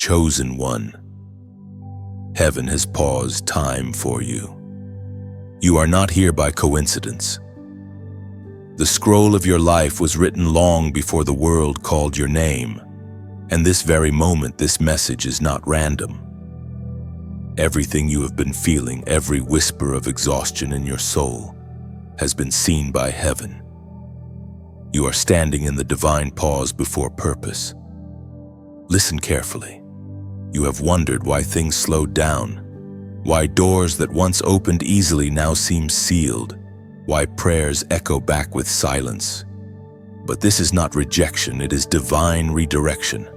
Chosen one, heaven has paused time for you. You are not here by coincidence. The scroll of your life was written long before the world called your name, and this very moment, this message is not random. Everything you have been feeling, every whisper of exhaustion in your soul, has been seen by heaven. You are standing in the divine pause before purpose. Listen carefully. You have wondered why things slowed down, why doors that once opened easily now seem sealed, why prayers echo back with silence. But this is not rejection, it is divine redirection.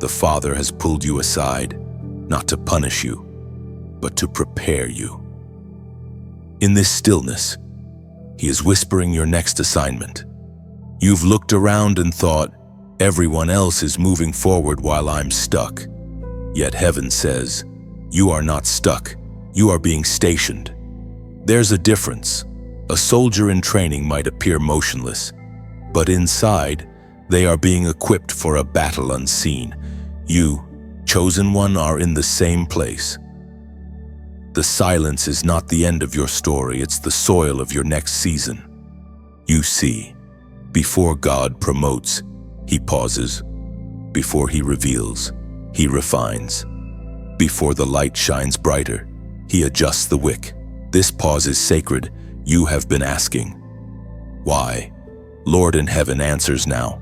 The Father has pulled you aside, not to punish you, but to prepare you. In this stillness, He is whispering your next assignment. You've looked around and thought, everyone else is moving forward while I'm stuck. Yet heaven says, you are not stuck, you are being stationed. There's a difference. A soldier in training might appear motionless, but inside, they are being equipped for a battle unseen. You, chosen one, are in the same place. The silence is not the end of your story, it's the soil of your next season. You see, before God promotes, He pauses. Before He reveals, He refines. Before the light shines brighter, He adjusts the wick. This pause is sacred. You have been asking, why? Lord in heaven answers now.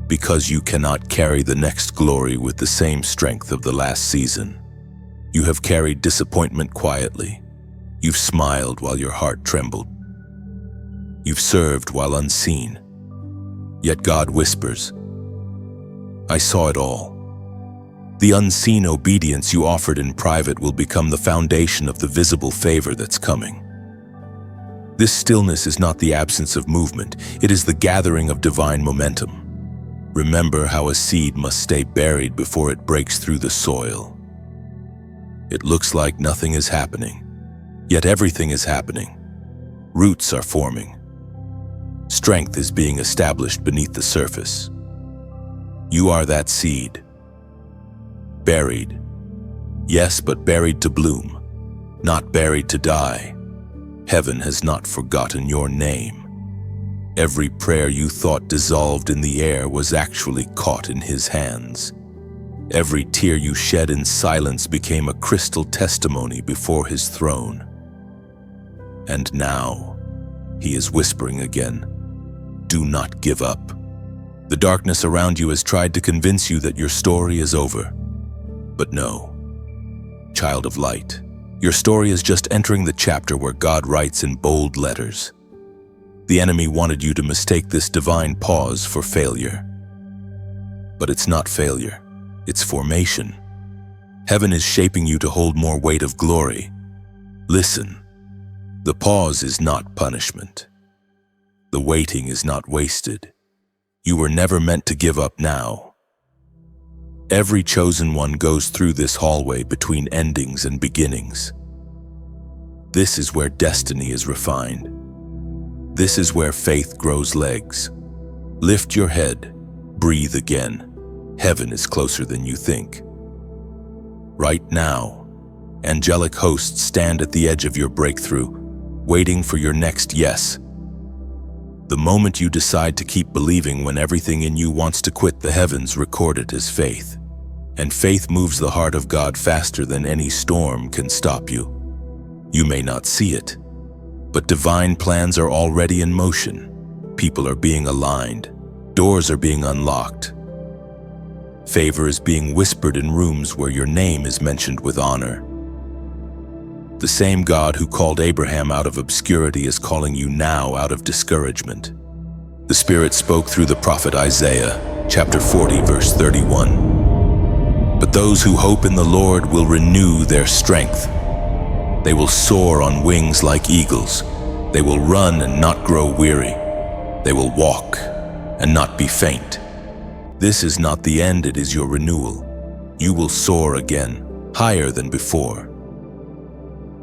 Because you cannot carry the next glory with the same strength of the last season. You have carried disappointment quietly. You've smiled while your heart trembled. You've served while unseen. Yet God whispers, I saw it all. The unseen obedience you offered in private will become the foundation of the visible favor that's coming. This stillness is not the absence of movement, it is the gathering of divine momentum. Remember how a seed must stay buried before it breaks through the soil. It looks like nothing is happening, yet everything is happening. Roots are forming. Strength is being established beneath the surface. You are that seed. Buried. Yes, but buried to bloom, not buried to die. Heaven has not forgotten your name. Every prayer you thought dissolved in the air was actually caught in His hands. Every tear you shed in silence became a crystal testimony before His throne. And now, He is whispering again, do not give up. The darkness around you has tried to convince you that your story is over. But no, child of light, your story is just entering the chapter where God writes in bold letters. The enemy wanted you to mistake this divine pause for failure. But it's not failure. It's formation. Heaven is shaping you to hold more weight of glory. Listen, the pause is not punishment. The waiting is not wasted. You were never meant to give up now. Every chosen one goes through this hallway between endings and beginnings. This is where destiny is refined. This is where faith grows legs. Lift your head, breathe again. Heaven is closer than you think. Right now, angelic hosts stand at the edge of your breakthrough, waiting for your next yes. The moment you decide to keep believing when everything in you wants to quit, the heavens record it as faith. And faith moves the heart of God faster than any storm can stop you. You may not see it, but divine plans are already in motion. People are being aligned. Doors are being unlocked. Favor is being whispered in rooms where your name is mentioned with honor. The same God who called Abraham out of obscurity is calling you now out of discouragement. The Spirit spoke through the prophet Isaiah, chapter 40, verse 31. But those who hope in the Lord will renew their strength. They will soar on wings like eagles. They will run and not grow weary. They will walk and not be faint. This is not the end, it is your renewal. You will soar again, higher than before.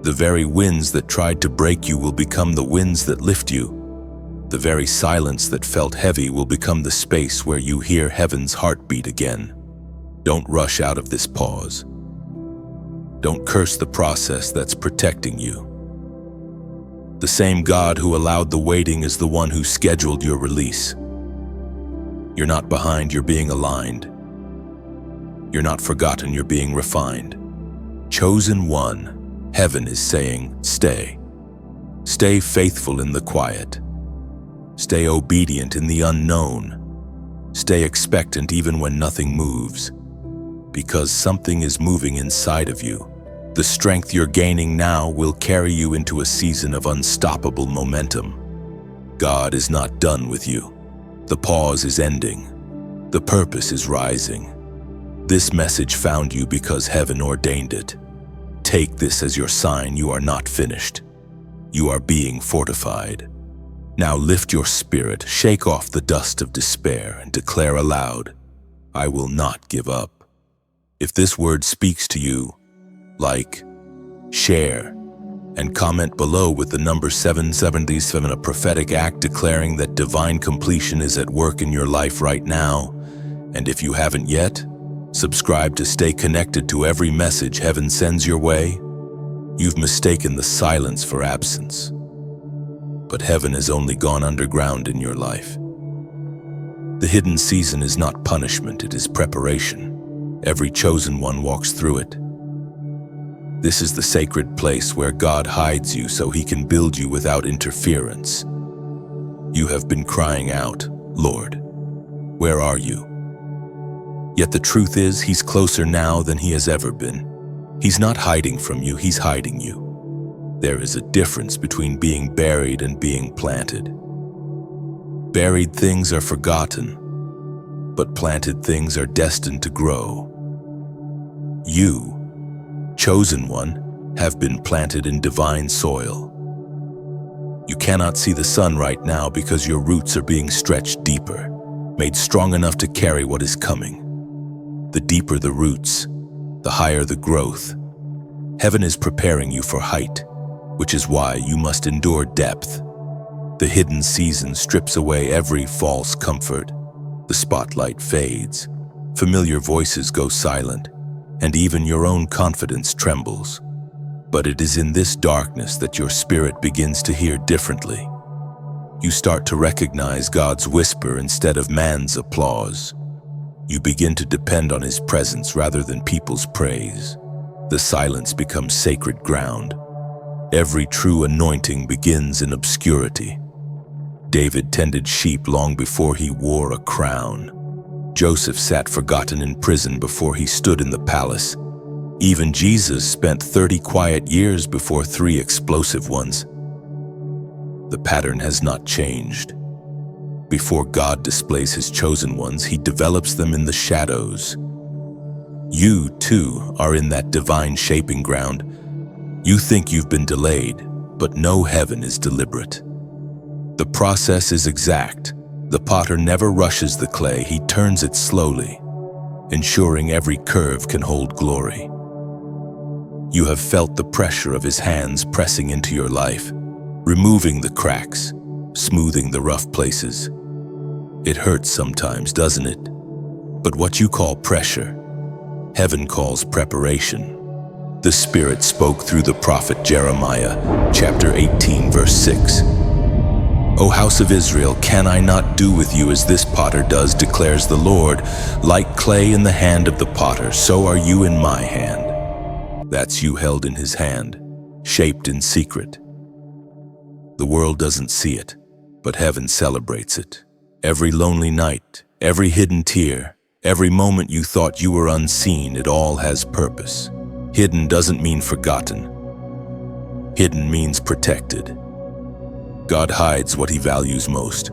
The very winds that tried to break you will become the winds that lift you. The very silence that felt heavy will become the space where you hear heaven's heartbeat again. Don't rush out of this pause. Don't curse the process that's protecting you. The same God who allowed the waiting is the one who scheduled your release. You're not behind, you're being aligned. You're not forgotten, you're being refined. Chosen one, heaven is saying, stay. Stay faithful in the quiet. Stay obedient in the unknown. Stay expectant even when nothing moves. Because something is moving inside of you. The strength you're gaining now will carry you into a season of unstoppable momentum. God is not done with you. The pause is ending. The purpose is rising. This message found you because heaven ordained it. Take this as your sign you are not finished. You are being fortified. Now lift your spirit, shake off the dust of despair, and declare aloud, I will not give up. If this word speaks to you, like, share, and comment below with the number 777, a prophetic act declaring that divine completion is at work in your life right now. And if you haven't yet, subscribe to stay connected to every message heaven sends your way. You've mistaken the silence for absence. But heaven has only gone underground in your life. The hidden season is not punishment, it is preparation. Every chosen one walks through it. This is the sacred place where God hides you so he can build you without interference. You have been crying out, Lord, where are you? Yet the truth is, he's closer now than he has ever been. He's not hiding from you, he's hiding you. There is a difference between being buried and being planted. Buried things are forgotten, but planted things are destined to grow. You, chosen one, have been planted in divine soil. You cannot see the sun right now because your roots are being stretched deeper, made strong enough to carry what is coming. The deeper the roots, the higher the growth. Heaven is preparing you for height, which is why you must endure depth. The hidden season strips away every false comfort. The spotlight fades, familiar voices go silent, and even your own confidence trembles. But it is in this darkness that your spirit begins to hear differently. You start to recognize God's whisper instead of man's applause. You begin to depend on his presence rather than people's praise. The silence becomes sacred ground. Every true anointing begins in obscurity. David tended sheep long before he wore a crown. Joseph sat forgotten in prison before he stood in the palace. Even Jesus spent 30 quiet years before 3 explosive ones. The pattern has not changed. Before God displays his chosen ones, he develops them in the shadows. You, too, are in that divine shaping ground. You think you've been delayed, but no, heaven is deliberate. The process is exact. The potter never rushes the clay, he turns it slowly, ensuring every curve can hold glory. You have felt the pressure of his hands pressing into your life, removing the cracks, smoothing the rough places. It hurts sometimes, doesn't it? But what you call pressure, heaven calls preparation. The Spirit spoke through the prophet Jeremiah, chapter 18, verse 6. O house of Israel, can I not do with you as this potter does, declares the Lord? Like clay in the hand of the potter, so are you in my hand. That's you held in his hand, shaped in secret. The world doesn't see it, but heaven celebrates it. Every lonely night, every hidden tear, every moment you thought you were unseen, it all has purpose. Hidden doesn't mean forgotten. Hidden means protected. God hides what he values most.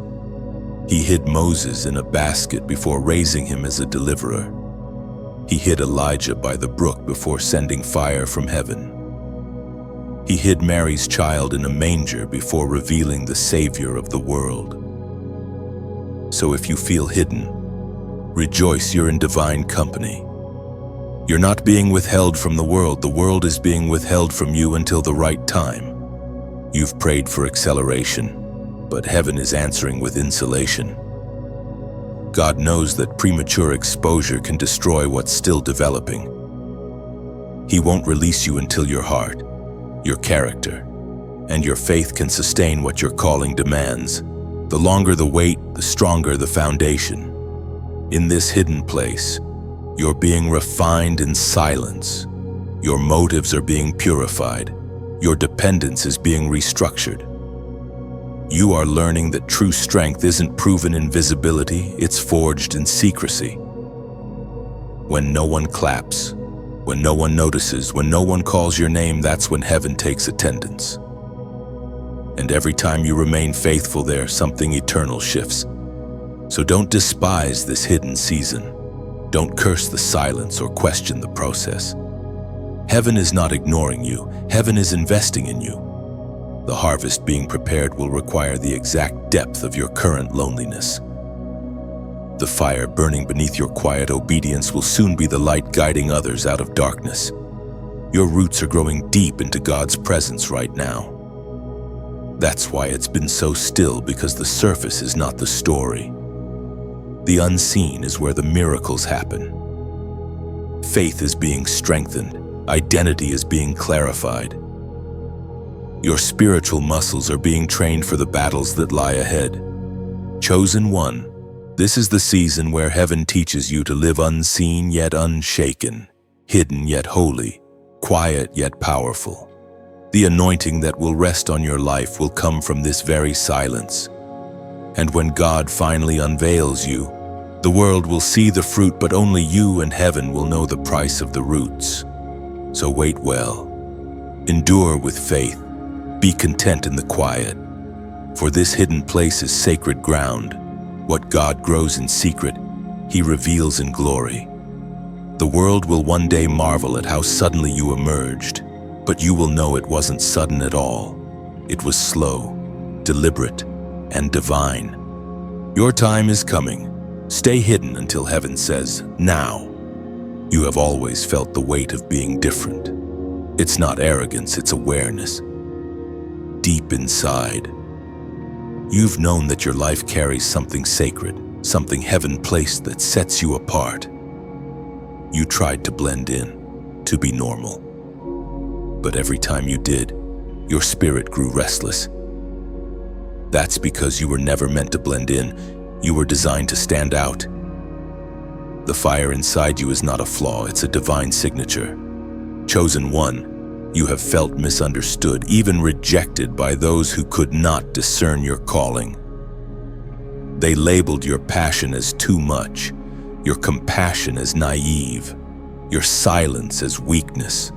He hid Moses in a basket before raising him as a deliverer. He hid Elijah by the brook before sending fire from heaven. He hid Mary's child in a manger before revealing the Savior of the world. So if you feel hidden, rejoice, you're in divine company. You're not being withheld from the world is being withheld from you until the right time. You've prayed for acceleration, but heaven is answering with insulation. God knows that premature exposure can destroy what's still developing. He won't release you until your heart, your character, and your faith can sustain what your calling demands. The longer the wait, the stronger the foundation. In this hidden place, you're being refined in silence. Your motives are being purified. Your dependence is being restructured. You are learning that true strength isn't proven in visibility, it's forged in secrecy. When no one claps, when no one notices, when no one calls your name, that's when heaven takes attendance. And every time you remain faithful there, something eternal shifts. So don't despise this hidden season. Don't curse the silence or question the process. Heaven is not ignoring you. Heaven is investing in you. The harvest being prepared will require the exact depth of your current loneliness. The fire burning beneath your quiet obedience will soon be the light guiding others out of darkness. Your roots are growing deep into God's presence right now. That's why it's been so still, because the surface is not the story. The unseen is where the miracles happen. Faith is being strengthened. Identity is being clarified. Your spiritual muscles are being trained for the battles that lie ahead. Chosen one, this is the season where heaven teaches you to live unseen yet unshaken, hidden yet holy, quiet yet powerful. The anointing that will rest on your life will come from this very silence. And when God finally unveils you, the world will see the fruit, but only you and heaven will know the price of the roots. So wait well. Endure with faith. Be content in the quiet, for this hidden place is sacred ground. What God grows in secret, He reveals in glory. The world will one day marvel at how suddenly you emerged, but you will know it wasn't sudden at all. It was slow, deliberate, and divine. Your time is coming. Stay hidden until heaven says, now. You have always felt the weight of being different. It's not arrogance, it's awareness. Deep inside, you've known that your life carries something sacred, something heaven-placed that sets you apart. You tried to blend in, to be normal. But every time you did, your spirit grew restless. That's because you were never meant to blend in. You were designed to stand out. The fire inside you is not a flaw, it's a divine signature. Chosen one, you have felt misunderstood, even rejected by those who could not discern your calling. They labeled your passion as too much, your compassion as naive, your silence as weakness.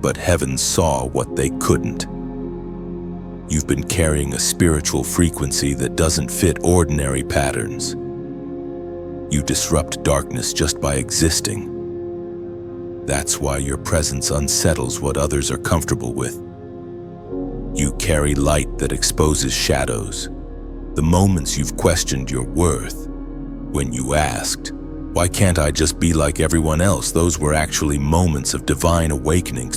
But heaven saw what they couldn't. You've been carrying a spiritual frequency that doesn't fit ordinary patterns. You disrupt darkness just by existing. That's why your presence unsettles what others are comfortable with. You carry light that exposes shadows. The moments you've questioned your worth, when you asked, why can't I just be like everyone else? Those were actually moments of divine awakening.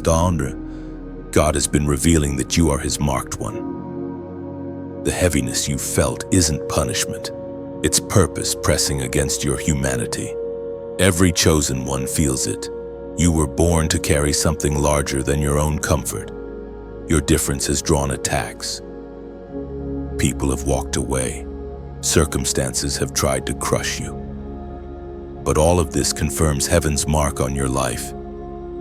God has been revealing that you are His marked one. The heaviness you felt isn't punishment. It's purpose pressing against your humanity. Every chosen one feels it. You were born to carry something larger than your own comfort. Your difference has drawn attacks. People have walked away. Circumstances have tried to crush you. But all of this confirms heaven's mark on your life.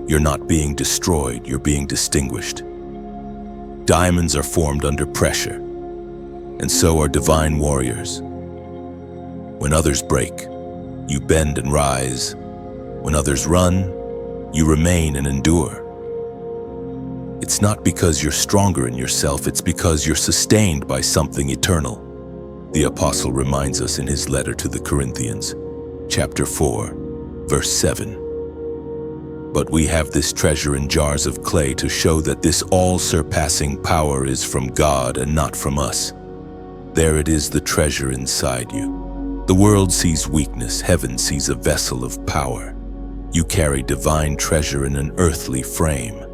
You're not being destroyed, you're being distinguished. Diamonds are formed under pressure, and so are divine warriors. When others break, you bend and rise. When others run, you remain and endure. It's not because you're stronger in yourself, it's because you're sustained by something eternal. The apostle reminds us in his letter to the Corinthians, chapter 4, verse 7. But we have this treasure in jars of clay to show that this all-surpassing power is from God and not from us. There it is, the treasure inside you. The world sees weakness, heaven sees a vessel of power. You carry divine treasure in an earthly frame.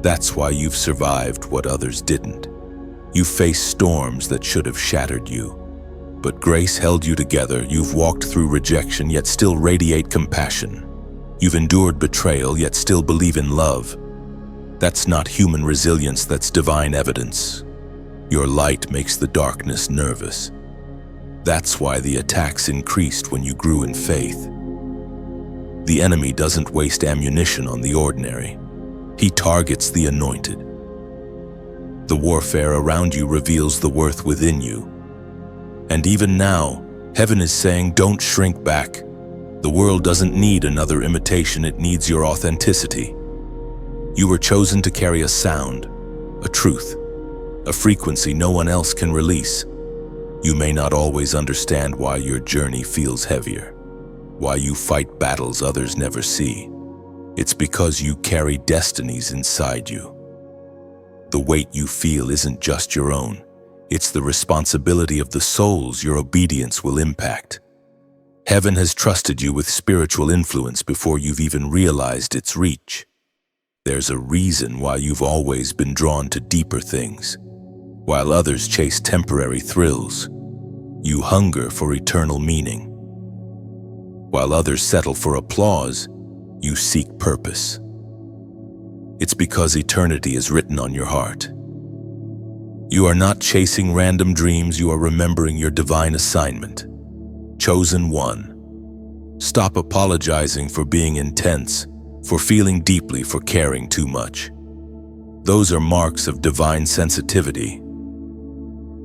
That's why you've survived what others didn't. You faced storms that should have shattered you. But grace held you together. You've walked through rejection, yet still radiate compassion. You've endured betrayal, yet still believe in love. That's not human resilience, that's divine evidence. Your light makes the darkness nervous. That's why the attacks increased when you grew in faith. The enemy doesn't waste ammunition on the ordinary. He targets the anointed. The warfare around you reveals the worth within you. And even now, heaven is saying, don't shrink back. The world doesn't need another imitation, it needs your authenticity. You were chosen to carry a sound, a truth, a frequency no one else can release. You may not always understand why your journey feels heavier, why you fight battles others never see. It's because you carry destinies inside you. The weight you feel isn't just your own. It's the responsibility of the souls your obedience will impact. Heaven has trusted you with spiritual influence before you've even realized its reach. There's a reason why you've always been drawn to deeper things. While others chase temporary thrills, you hunger for eternal meaning. While others settle for applause, you seek purpose. It's because eternity is written on your heart. You are not chasing random dreams, you are remembering your divine assignment. Chosen one. Stop apologizing for being intense, for feeling deeply, for caring too much. Those are marks of divine sensitivity.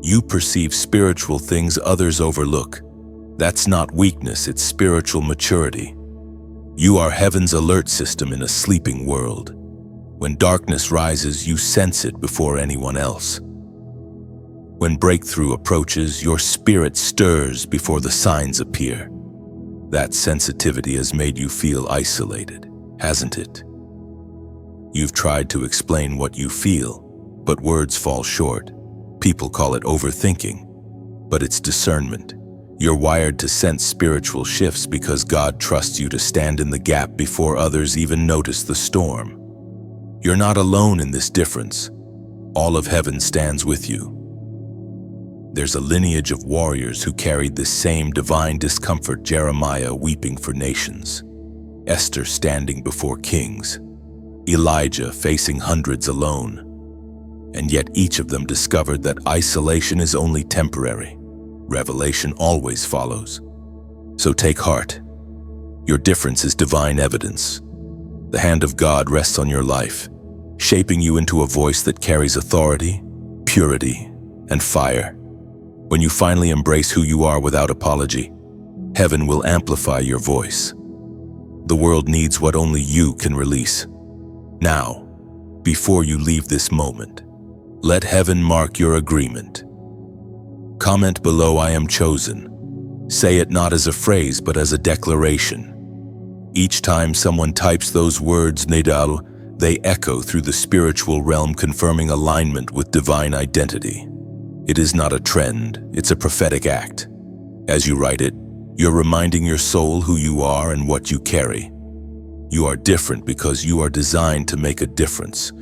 You perceive spiritual things others overlook. That's not weakness, it's spiritual maturity. You are heaven's alert system in a sleeping world. When darkness rises, you sense it before anyone else. When breakthrough approaches, your spirit stirs before the signs appear. That sensitivity has made you feel isolated, hasn't it? You've tried to explain what you feel, but words fall short. People call it overthinking, but it's discernment. You're wired to sense spiritual shifts because God trusts you to stand in the gap before others even notice the storm. You're not alone in this difference. All of heaven stands with you. There's a lineage of warriors who carried this same divine discomfort. Jeremiah weeping for nations, Esther standing before kings, Elijah facing hundreds alone. And yet each of them discovered that isolation is only temporary. Revelation always follows. So take heart. Your difference is divine evidence. The hand of God rests on your life, shaping you into a voice that carries authority, purity, and fire. When you finally embrace who you are without apology, heaven will amplify your voice. The world needs what only you can release. Now, before you leave this moment, let heaven mark your agreement. Comment below, I am chosen. Say it not as a phrase, but as a declaration. Each time someone types those words, Nedal, they echo through the spiritual realm, confirming alignment with divine identity. It is not a trend, it's a prophetic act. As you write it, you're reminding your soul who you are and what you carry. You are different because you are designed to make a difference.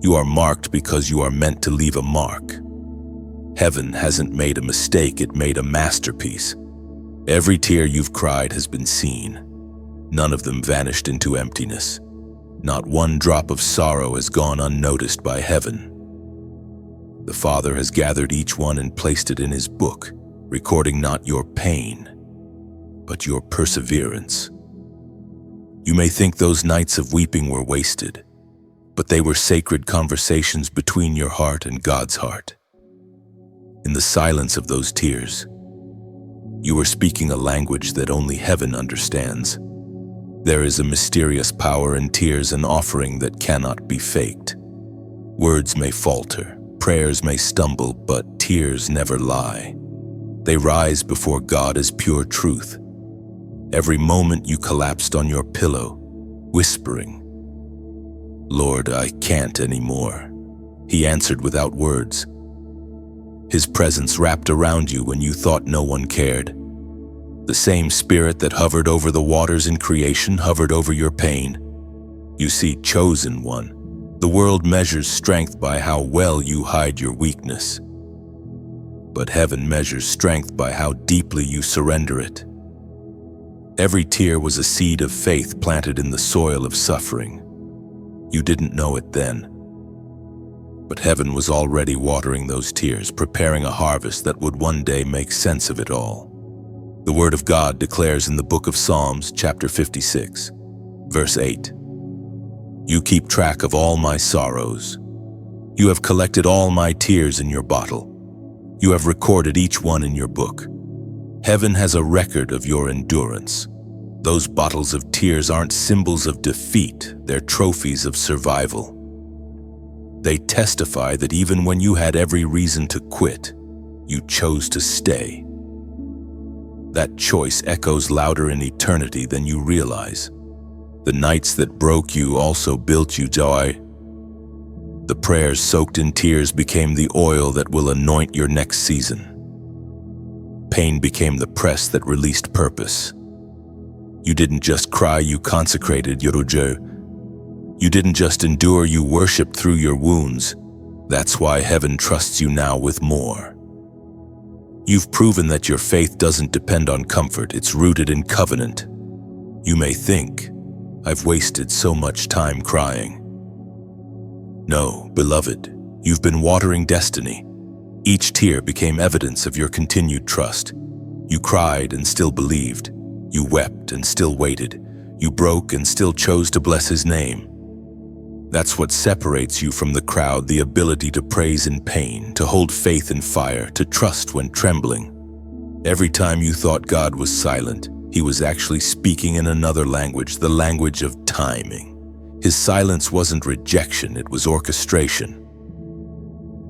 You are marked because you are meant to leave a mark. Heaven hasn't made a mistake, it made a masterpiece. Every tear you've cried has been seen. None of them vanished into emptiness. Not one drop of sorrow has gone unnoticed by heaven. The Father has gathered each one and placed it in His book, recording not your pain, but your perseverance. You may think those nights of weeping were wasted, but they were sacred conversations between your heart and God's heart. In the silence of those tears, you were speaking a language that only heaven understands. There is a mysterious power in tears, an offering that cannot be faked. Words may falter, prayers may stumble, but tears never lie. They rise before God as pure truth. Every moment you collapsed on your pillow, whispering, "Lord, I can't anymore," He answered without words. His presence wrapped around you when you thought no one cared. The same Spirit that hovered over the waters in creation hovered over your pain. You see, chosen one, the world measures strength by how well you hide your weakness. but heaven measures strength by how deeply you surrender it. Every tear was a seed of faith planted in the soil of suffering. You didn't know it then, but heaven was already watering those tears, preparing a harvest that would one day make sense of it all. The Word of God declares in the book of Psalms, chapter 56, verse 8, "You keep track of all my sorrows. You have collected all my tears in your bottle. You have recorded each one in your book. Heaven has a record of your endurance. Those bottles of tears aren't symbols of defeat, they're trophies of survival. They testify that even when you had every reason to quit, you chose to stay. That choice echoes louder in eternity than you realize. The nights that broke you also built you joy. The prayers soaked in tears became the oil that will anoint your next season. Pain became the press that released purpose. You didn't just cry, you consecrated Yorujo. You didn't just endure, you worshiped through your wounds. That's why heaven trusts you now with more. You've proven that your faith doesn't depend on comfort, it's rooted in covenant. You may think, I've wasted so much time crying. No, beloved, you've been watering destiny. Each tear became evidence of your continued trust. You cried and still believed. You wept and still waited. You broke and still chose to bless His name. That's what separates you from the crowd, the ability to praise in pain, to hold faith in fire, to trust when trembling. Every time you thought God was silent, He was actually speaking in another language, the language of timing. His silence wasn't rejection, it was orchestration.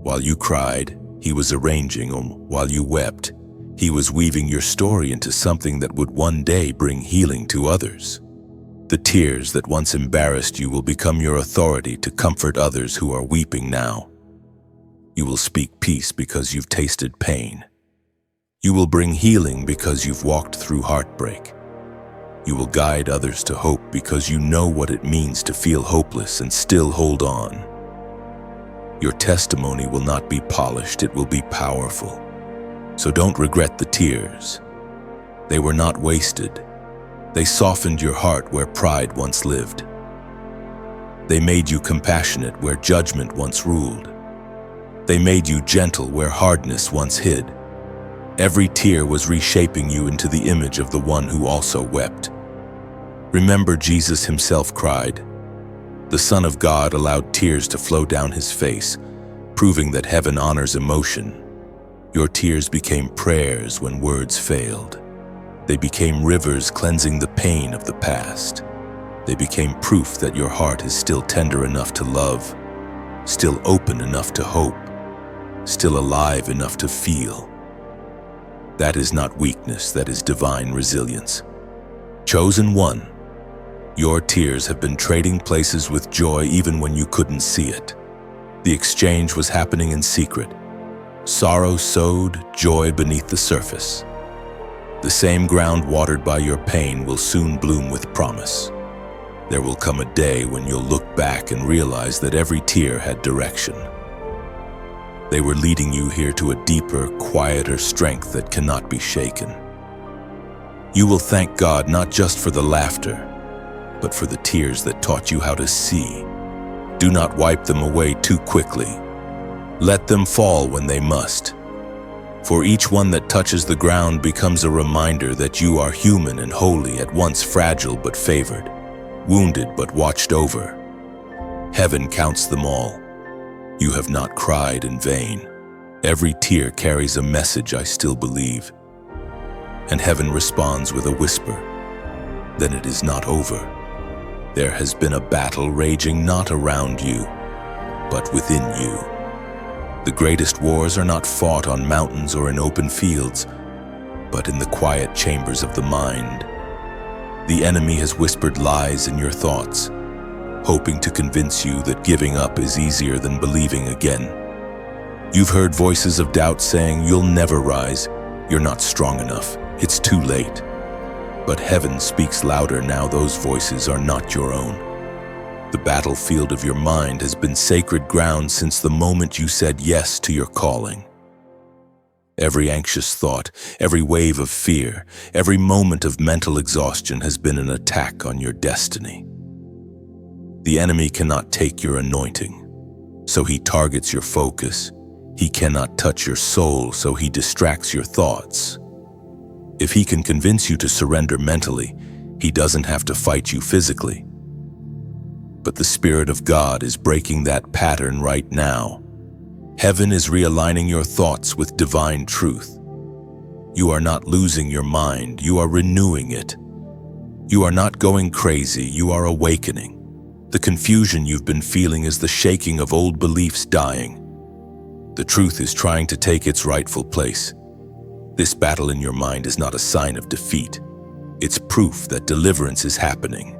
While you cried, He was arranging them. While you wept, He was weaving your story into something that would one day bring healing to others. The tears that once embarrassed you will become your authority to comfort others who are weeping now. You will speak peace because you've tasted pain. You will bring healing because you've walked through heartbreak. You will guide others to hope because you know what it means to feel hopeless and still hold on. Your testimony will not be polished, it will be powerful. So don't regret the tears. They were not wasted. They softened your heart where pride once lived. They made you compassionate where judgment once ruled. They made you gentle where hardness once hid. Every tear was reshaping you into the image of the one who also wept. Remember, Jesus Himself cried. The Son of God allowed tears to flow down His face, proving that heaven honors emotion. Your tears became prayers when words failed. They became rivers cleansing the pain of the past. They became proof that your heart is still tender enough to love, still open enough to hope, still alive enough to feel. That is not weakness, that is divine resilience. Chosen one, your tears have been trading places with joy even when you couldn't see it. The exchange was happening in secret. Sorrow sowed, joy beneath the surface. The same ground watered by your pain will soon bloom with promise. There will come a day when you'll look back and realize that every tear had direction. They were leading you here to a deeper, quieter strength that cannot be shaken. You will thank God not just for the laughter, but for the tears that taught you how to see. Do not wipe them away too quickly. Let them fall when they must. For each one that touches the ground becomes a reminder that you are human and holy, at once fragile but favored, wounded but watched over. Heaven counts them all. You have not cried in vain. Every tear carries a message, I still believe. And heaven responds with a whisper, then it is not over. There has been a battle raging not around you, but within you. The greatest wars are not fought on mountains or in open fields, but in the quiet chambers of the mind. The enemy has whispered lies in your thoughts, hoping to convince you that giving up is easier than believing again. You've heard voices of doubt saying you'll never rise, you're not strong enough, it's too late. But heaven speaks louder now. Those voices are not your own. The battlefield of your mind has been sacred ground since the moment you said yes to your calling. Every anxious thought, every wave of fear, every moment of mental exhaustion has been an attack on your destiny. The enemy cannot take your anointing, so he targets your focus. He cannot touch your soul, so he distracts your thoughts. If he can convince you to surrender mentally, he doesn't have to fight you physically. But the Spirit of God is breaking that pattern right now. Heaven is realigning your thoughts with divine truth. You are not losing your mind, you are renewing it. You are not going crazy, you are awakening. The confusion you've been feeling is the shaking of old beliefs dying. The truth is trying to take its rightful place. This battle in your mind is not a sign of defeat. It's proof that deliverance is happening.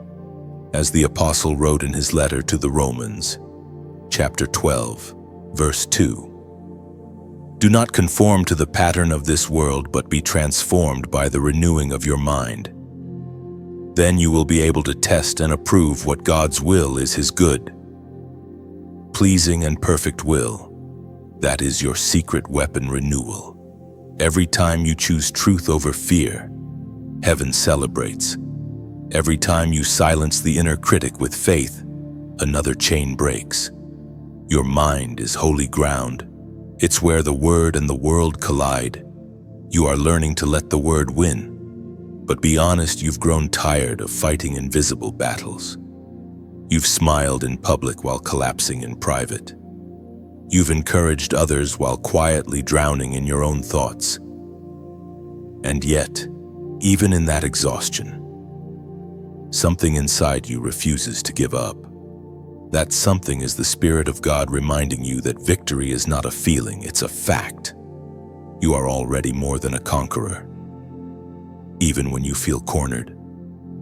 As the apostle wrote in his letter to the Romans, chapter 12, verse 2. Do not conform to the pattern of this world, but be transformed by the renewing of your mind. Then you will be able to test and approve what God's will is, his good, pleasing and perfect will. That is your secret weapon, renewal. Every time you choose truth over fear, heaven celebrates. Every time you silence the inner critic with faith, another chain breaks. Your mind is holy ground. It's where the Word and the world collide. You are learning to let the Word win. But be honest, you've grown tired of fighting invisible battles. You've smiled in public while collapsing in private. You've encouraged others while quietly drowning in your own thoughts. And yet, even in that exhaustion, something inside you refuses to give up. That something is the Spirit of God reminding you that victory is not a feeling, it's a fact. You are already more than a conqueror. Even when you feel cornered,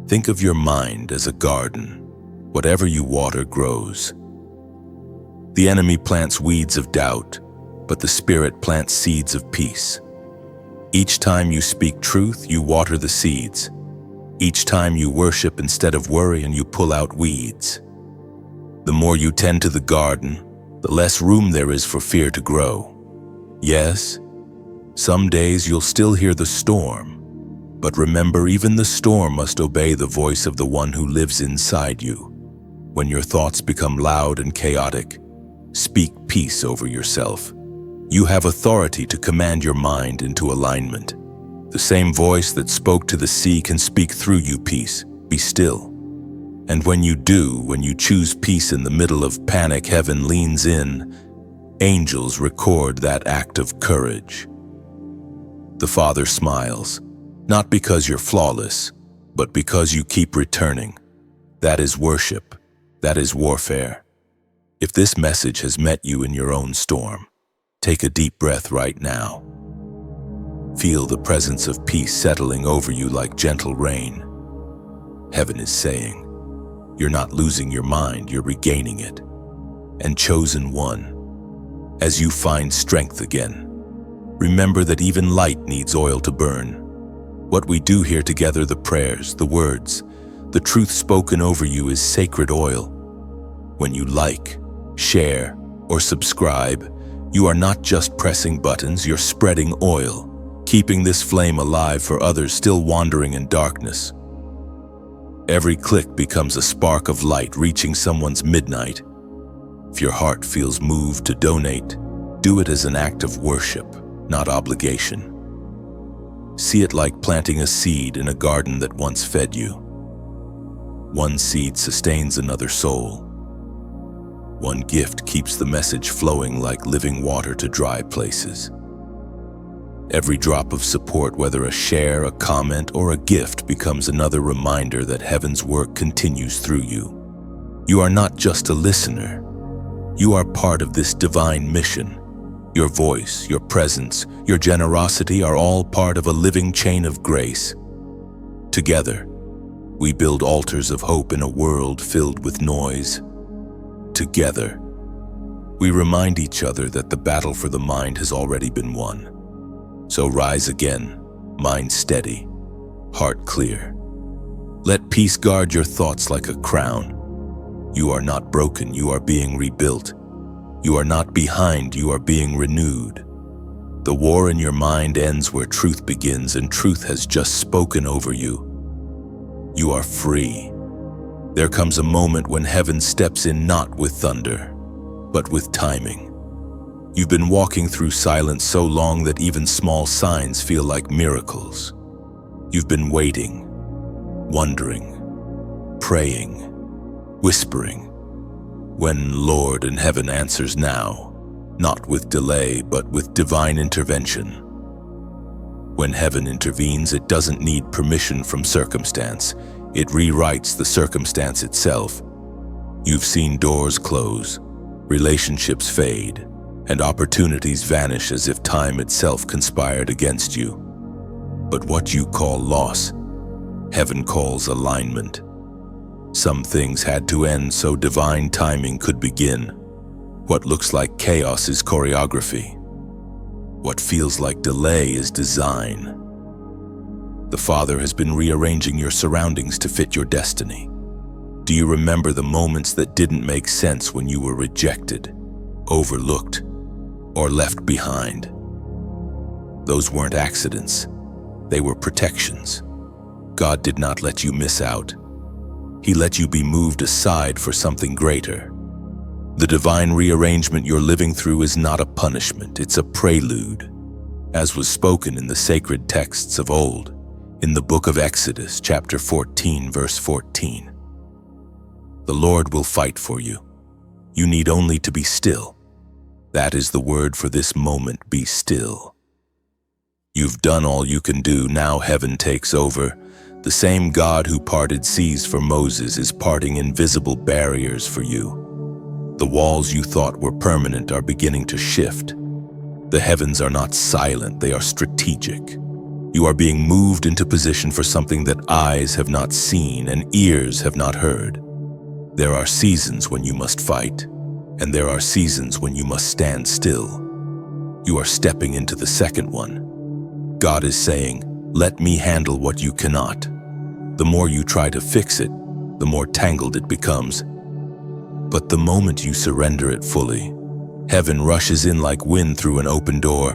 think of your mind as a garden. Whatever you water grows. The enemy plants weeds of doubt, but the Spirit plants seeds of peace. Each time you speak truth, you water the seeds. Each time you worship instead of worry, and you pull out weeds. The more you tend to the garden, the less room there is for fear to grow. Yes, some days you'll still hear the storm, but remember, even the storm must obey the voice of the one who lives inside you. When your thoughts become loud and chaotic, speak peace over yourself. You have authority to command your mind into alignment. The same voice that spoke to the sea can speak through you peace. Be still. And when you do, when you choose peace in the middle of panic, heaven leans in. Angels record that act of courage. The Father smiles, not because you're flawless, but because you keep returning. That is worship. That is warfare. If this message has met you in your own storm, take a deep breath right now. Feel the presence of peace settling over you like gentle rain. Heaven is saying, you're not losing your mind, you're regaining it. And chosen one, as you find strength again, remember that even light needs oil to burn. What we do here together, the prayers, the words, the truth spoken over you is sacred oil. When you like, share, or subscribe, you are not just pressing buttons, you're spreading oil, keeping this flame alive for others still wandering in darkness. Every click becomes a spark of light reaching someone's midnight. If your heart feels moved to donate, do it as an act of worship, not obligation. See it like planting a seed in a garden that once fed you. One seed sustains another soul. One gift keeps the message flowing like living water to dry places. Every drop of support, whether a share, a comment, or a gift, becomes another reminder that heaven's work continues through you. You are not just a listener. You are part of this divine mission. Your voice, your presence, your generosity are all part of a living chain of grace. Together, we build altars of hope in a world filled with noise. Together, we remind each other that the battle for the mind has already been won. So rise again, mind steady, heart clear. Let peace guard your thoughts like a crown. You are not broken, you are being rebuilt. You are not behind, you are being renewed. The war in your mind ends where truth begins, and truth has just spoken over you. You are free. There comes a moment when heaven steps in, not with thunder, but with timing. You've been walking through silence so long that even small signs feel like miracles. You've been waiting, wondering, praying, whispering, when Lord in heaven answers now, not with delay, but with divine intervention. When heaven intervenes, it doesn't need permission from circumstance. It rewrites the circumstance itself. You've seen doors close, relationships fade, and opportunities vanish as if time itself conspired against you. But what you call loss, heaven calls alignment. Some things had to end so divine timing could begin. What looks like chaos is choreography. What feels like delay is design. The Father has been rearranging your surroundings to fit your destiny. Do you remember the moments that didn't make sense when you were rejected, overlooked, or left behind? Those weren't accidents. They were protections. God did not let you miss out. He let you be moved aside for something greater. The divine rearrangement you're living through is not a punishment, it's a prelude, as was spoken in the sacred texts of old, in the book of Exodus, chapter 14, verse 14. The Lord will fight for you. You need only to be still. That is the word for this moment, be still. You've done all you can do, now heaven takes over. The same God who parted seas for Moses is parting invisible barriers for you. The walls you thought were permanent are beginning to shift. The heavens are not silent, they are strategic. You are being moved into position for something that eyes have not seen and ears have not heard. There are seasons when you must fight, and there are seasons when you must stand still. You are stepping into the second one. God is saying, let me handle what you cannot. The more you try to fix it, the more tangled it becomes. But the moment you surrender it fully, heaven rushes in like wind through an open door.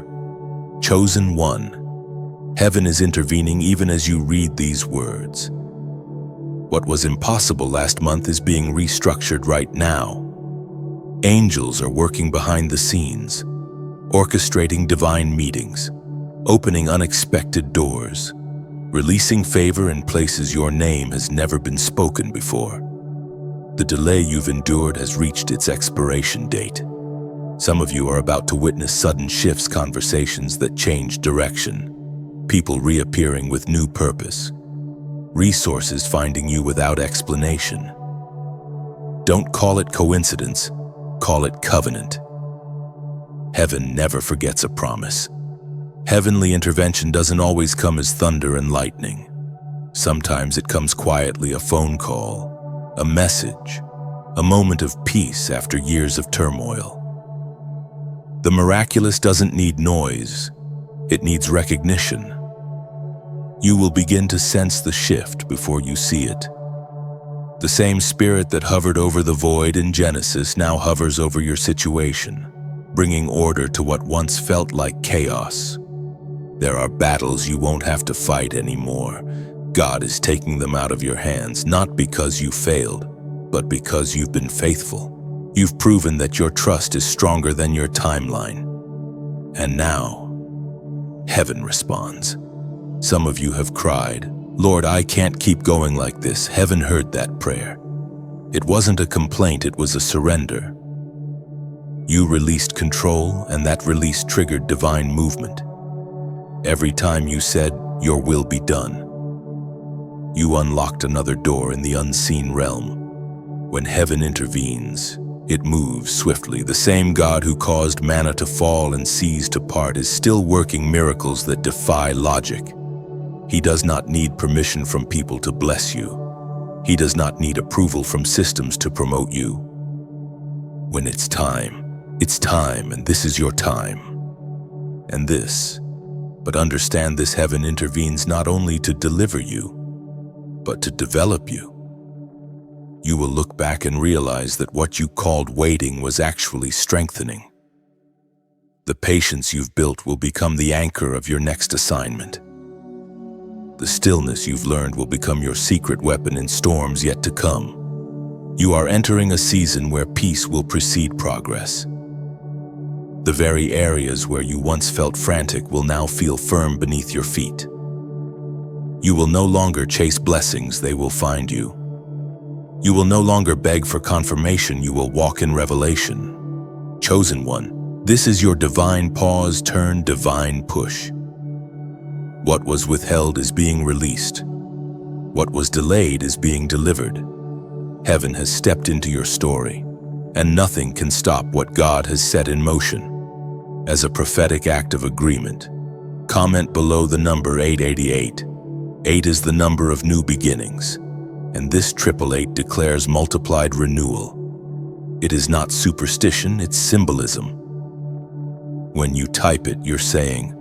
Chosen one, heaven is intervening even as you read these words. What was impossible last month is being restructured right now. Angels are working behind the scenes, orchestrating divine meetings, opening unexpected doors, releasing favor in places your name has never been spoken before. The delay you've endured has reached its expiration date. Some of you are about to witness sudden shifts, conversations that change direction, people reappearing with new purpose, resources finding you without explanation. Don't call it coincidence, call it covenant. Heaven never forgets a promise. Heavenly intervention doesn't always come as thunder and lightning. Sometimes it comes quietly, a phone call, a message, a moment of peace after years of turmoil. The miraculous doesn't need noise, it needs recognition. You will begin to sense the shift before you see it. The same spirit that hovered over the void in Genesis now hovers over your situation, bringing order to what once felt like chaos. There are battles you won't have to fight anymore. God is taking them out of your hands, not because you failed, but because you've been faithful. You've proven that your trust is stronger than your timeline. And now, heaven responds. Some of you have cried, Lord, I can't keep going like this. Heaven heard that prayer. It wasn't a complaint, it was a surrender. You released control, and that release triggered divine movement. Every time you said, your will be done, you unlocked another door in the unseen realm. When heaven intervenes, it moves swiftly. The same God who caused manna to fall and seas to part is still working miracles that defy logic. He does not need permission from people to bless you. He does not need approval from systems to promote you. When it's time, and this is your time. And this, but understand this, heaven intervenes not only to deliver you, but to develop you. You will look back and realize that what you called waiting was actually strengthening. The patience you've built will become the anchor of your next assignment. The stillness you've learned will become your secret weapon in storms yet to come. You are entering a season where peace will precede progress. The very areas where you once felt frantic will now feel firm beneath your feet. You will no longer chase blessings, they will find you. You will no longer beg for confirmation, you will walk in revelation. Chosen one, this is your divine pause turned divine push. What was withheld is being released. What was delayed is being delivered. Heaven has stepped into your story, and nothing can stop what God has set in motion. As a prophetic act of agreement, comment below the number 888. 8 is the number of new beginnings, and this 888 declares multiplied renewal. It is not superstition, it's symbolism. When you type it, you're saying,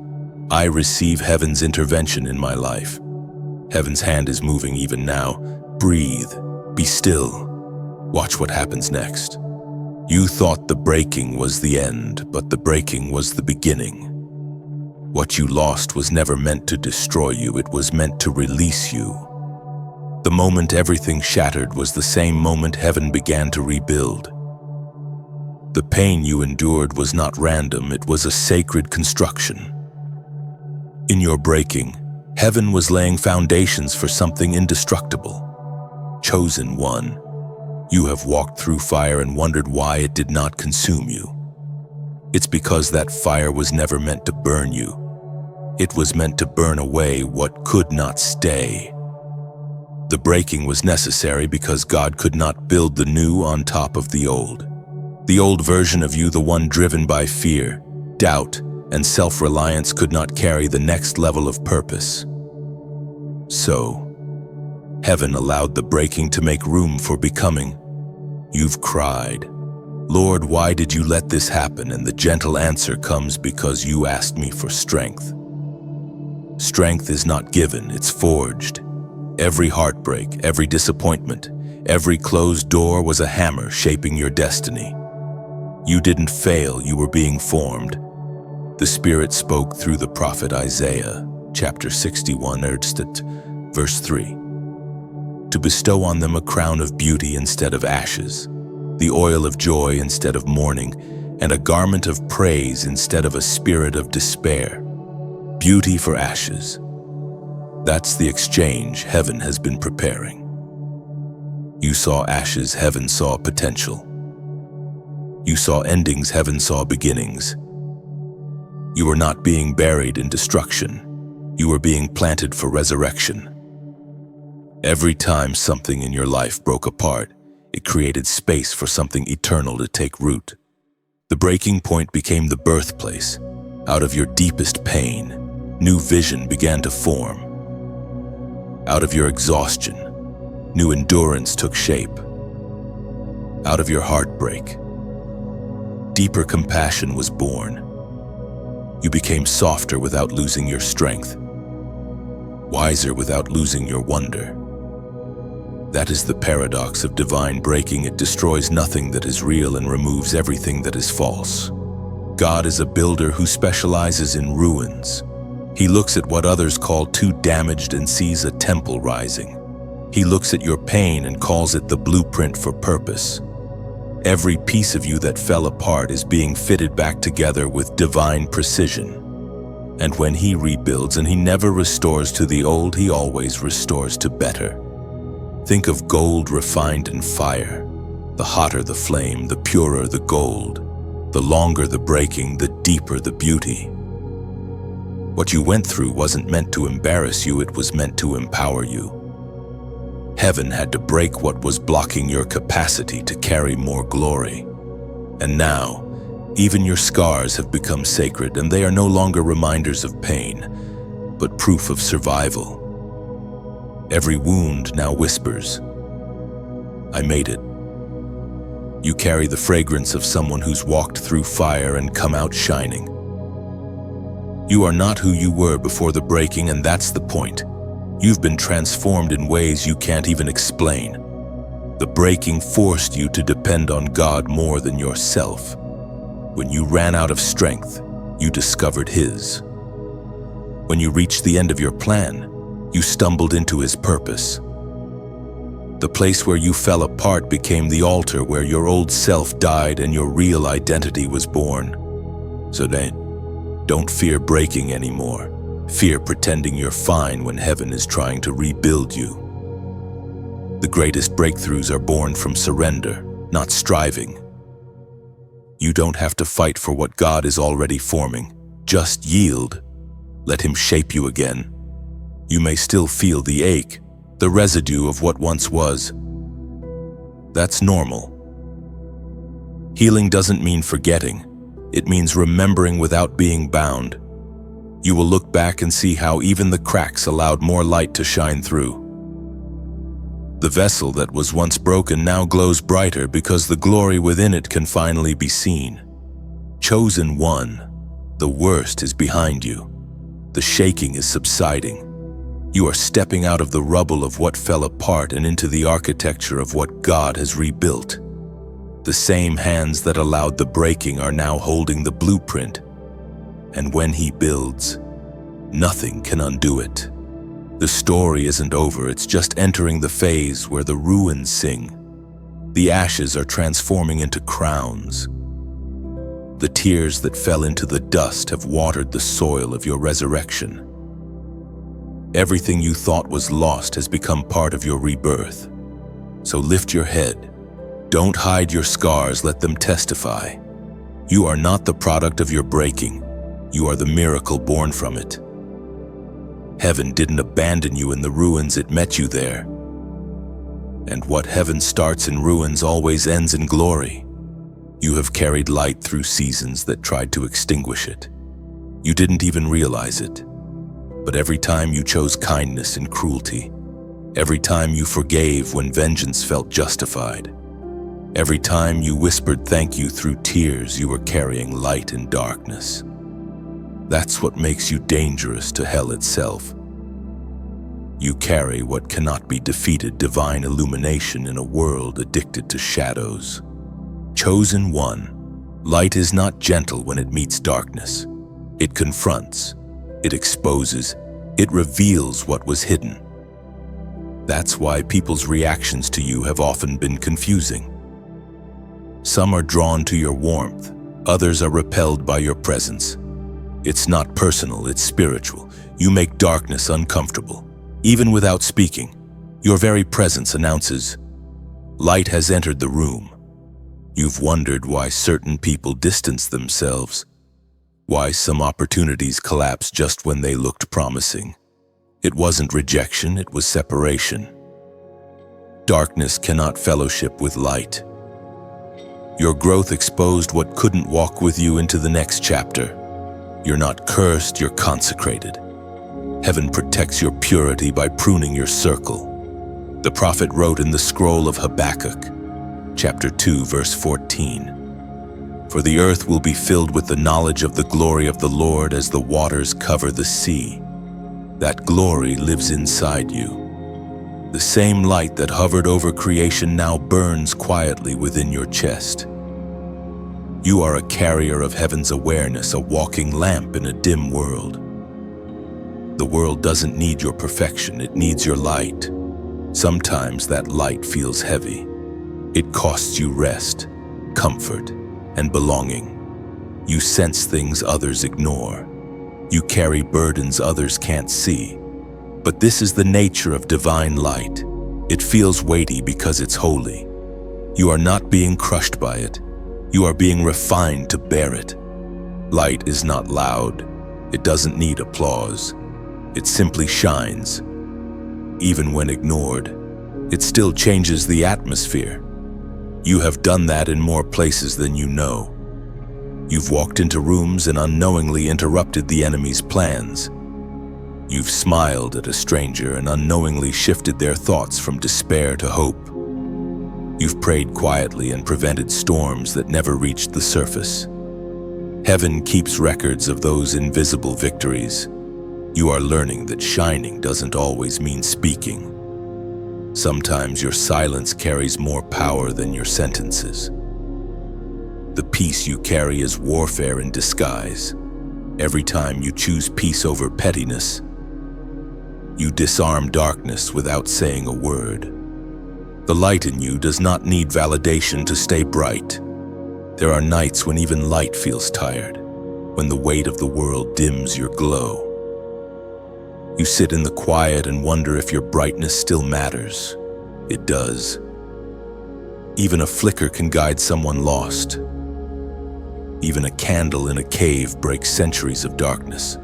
I receive heaven's intervention in my life. Heaven's hand is moving even now. Breathe, be still, watch what happens next. You thought the breaking was the end, but the breaking was the beginning. What you lost was never meant to destroy you, it was meant to release you. The moment everything shattered was the same moment heaven began to rebuild. The pain you endured was not random, it was a sacred construction. In your breaking, heaven was laying foundations for something indestructible. Chosen one, you have walked through fire and wondered why it did not consume you. It's because that fire was never meant to burn you. It was meant to burn away what could not stay. The breaking was necessary because God could not build the new on top of the old. The old version of you, the one driven by fear, doubt, and self-reliance, could not carry the next level of purpose. So, heaven allowed the breaking to make room for becoming. You've cried, Lord, why did you let this happen? And the gentle answer comes, because you asked me for strength. Strength is not given, it's forged. Every heartbreak, every disappointment, every closed door was a hammer shaping your destiny. You didn't fail, you were being formed. The Spirit spoke through the prophet Isaiah, chapter 61, verse 3. To bestow on them a crown of beauty instead of ashes, the oil of joy instead of mourning, and a garment of praise instead of a spirit of despair. Beauty for ashes. That's the exchange heaven has been preparing. You saw ashes, heaven saw potential. You saw endings, heaven saw beginnings. You were not being buried in destruction. You were being planted for resurrection. Every time something in your life broke apart, it created space for something eternal to take root. The breaking point became the birthplace. Out of your deepest pain, new vision began to form. Out of your exhaustion, new endurance took shape. Out of your heartbreak, deeper compassion was born. You became softer without losing your strength, wiser without losing your wonder. That is the paradox of divine breaking. It destroys nothing that is real and removes everything that is false. God is a builder who specializes in ruins. He looks at what others call too damaged and sees a temple rising. He looks at your pain and calls it the blueprint for purpose. Every piece of you that fell apart is being fitted back together with divine precision. And when He rebuilds, and He never restores to the old, He always restores to better. Think of gold refined in fire. The hotter the flame, the purer the gold. The longer the breaking, the deeper the beauty. What you went through wasn't meant to embarrass you, it was meant to empower you. Heaven had to break what was blocking your capacity to carry more glory. And now, even your scars have become sacred, and they are no longer reminders of pain, but proof of survival. Every wound now whispers, I made it. You carry the fragrance of someone who's walked through fire and come out shining. You are not who you were before the breaking, and that's the point. You've been transformed in ways you can't even explain. The breaking forced you to depend on God more than yourself. When you ran out of strength, you discovered His. When you reached the end of your plan, you stumbled into His purpose. The place where you fell apart became the altar where your old self died and your real identity was born. So don't fear breaking anymore. Fear pretending you're fine when heaven is trying to rebuild you. The greatest breakthroughs are born from surrender, not striving. You don't have to fight for what God is already forming. Just yield. Let Him shape you again. You may still feel the ache, the residue of what once was. That's normal. Healing doesn't mean forgetting. It means remembering without being bound. You will look back and see how even the cracks allowed more light to shine through. The vessel that was once broken now glows brighter because the glory within it can finally be seen. Chosen one, the worst is behind you. The shaking is subsiding. You are stepping out of the rubble of what fell apart and into the architecture of what God has rebuilt. The same hands that allowed the breaking are now holding the blueprint. And when He builds, nothing can undo it. The story isn't over, it's just entering the phase where the ruins sing. The ashes are transforming into crowns. The tears that fell into the dust have watered the soil of your resurrection. Everything you thought was lost has become part of your rebirth. So lift your head. Don't hide your scars, let them testify. You are not the product of your breaking. You are the miracle born from it. Heaven didn't abandon you in the ruins, it met you there. And what heaven starts in ruins always ends in glory. You have carried light through seasons that tried to extinguish it. You didn't even realize it. But every time you chose kindness in cruelty, every time you forgave when vengeance felt justified, every time you whispered thank you through tears, you were carrying light in darkness. That's what makes you dangerous to hell itself. You carry what cannot be defeated, divine illumination in a world addicted to shadows. Chosen one, light is not gentle when it meets darkness. It confronts, it exposes, it reveals what was hidden. That's why people's reactions to you have often been confusing. Some are drawn to your warmth, others are repelled by your presence. It's not personal, it's spiritual. You make darkness uncomfortable. Even without speaking, your very presence announces, light has entered the room. You've wondered why certain people distance themselves, why some opportunities collapse just when they looked promising. It wasn't rejection, it was separation. Darkness cannot fellowship with light. Your growth exposed what couldn't walk with you into the next chapter. You're not cursed, you're consecrated. Heaven protects your purity by pruning your circle. The prophet wrote in the scroll of Habakkuk, chapter 2, verse 14, "For the earth will be filled with the knowledge of the glory of the Lord as the waters cover the sea." That glory lives inside you. The same light that hovered over creation now burns quietly within your chest. You are a carrier of heaven's awareness, a walking lamp in a dim world. The world doesn't need your perfection, it needs your light. Sometimes that light feels heavy. It costs you rest, comfort, and belonging. You sense things others ignore. You carry burdens others can't see. But this is the nature of divine light. It feels weighty because it's holy. You are not being crushed by it. You are being refined to bear it. Light is not loud. It doesn't need applause. It simply shines. Even when ignored, it still changes the atmosphere. You have done that in more places than you know. You've walked into rooms and unknowingly interrupted the enemy's plans. You've smiled at a stranger and unknowingly shifted their thoughts from despair to hope. You've prayed quietly and prevented storms that never reached the surface. Heaven keeps records of those invisible victories. You are learning that shining doesn't always mean speaking. Sometimes your silence carries more power than your sentences. The peace you carry is warfare in disguise. Every time you choose peace over pettiness, you disarm darkness without saying a word. The light in you does not need validation to stay bright. There are nights when even light feels tired, when the weight of the world dims your glow. You sit in the quiet and wonder if your brightness still matters. It does. Even a flicker can guide someone lost. Even a candle in a cave breaks centuries of darkness.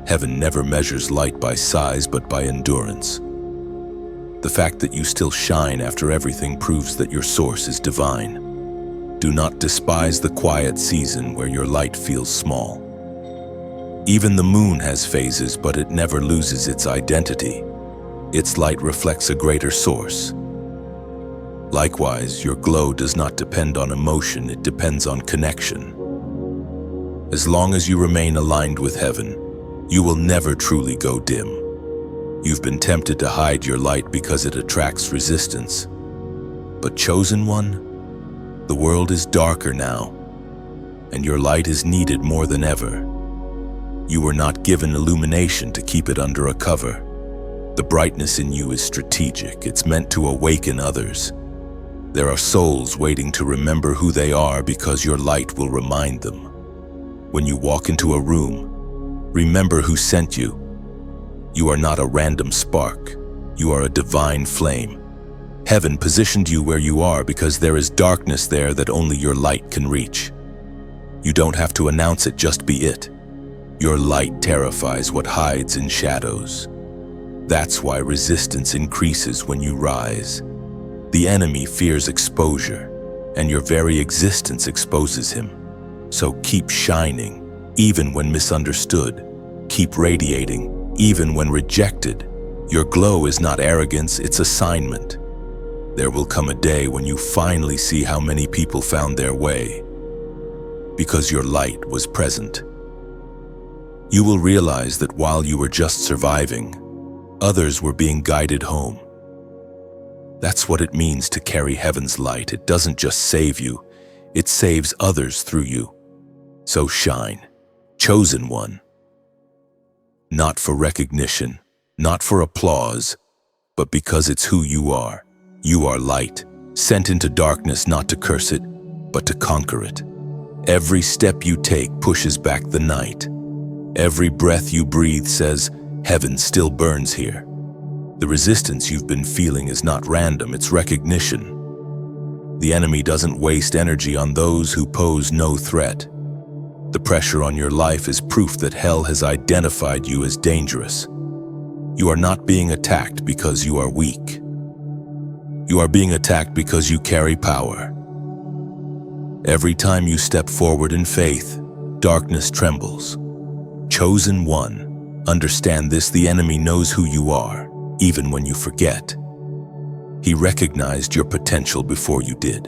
Heaven never measures light by size, but by endurance. The fact that you still shine after everything proves that your source is divine. Do not despise the quiet season where your light feels small. Even the moon has phases, but it never loses its identity. Its light reflects a greater source. Likewise, your glow does not depend on emotion, it depends on connection. As long as you remain aligned with heaven, you will never truly go dim. You've been tempted to hide your light because it attracts resistance. But chosen one, the world is darker now, and your light is needed more than ever. You were not given illumination to keep it under a cover. The brightness in you is strategic. It's meant to awaken others. There are souls waiting to remember who they are because your light will remind them. When you walk into a room, remember who sent you. You are not a random spark. You are a divine flame. Heaven positioned you where you are because there is darkness there that only your light can reach. You don't have to announce it, just be it. Your light terrifies what hides in shadows. That's why resistance increases when you rise. The enemy fears exposure, and your very existence exposes him. So keep shining, even when misunderstood. Keep radiating, even when rejected. Your glow is not arrogance, it's assignment. There will come a day when you finally see how many people found their way, because your light was present. You will realize that while you were just surviving, others were being guided home. That's what it means to carry heaven's light. It doesn't just save you, it saves others through you. So shine, chosen one. Not for recognition, not for applause, but because it's who you are. You are light, sent into darkness not to curse it, but to conquer it. Every step you take pushes back the night. Every breath you breathe says, heaven still burns here. The resistance you've been feeling is not random, it's recognition. The enemy doesn't waste energy on those who pose no threat. The pressure on your life is proof that hell has identified you as dangerous. You are not being attacked because you are weak. You are being attacked because you carry power. Every time you step forward in faith, darkness trembles. Chosen one, understand this: the enemy knows who you are, even when you forget. He recognized your potential before you did.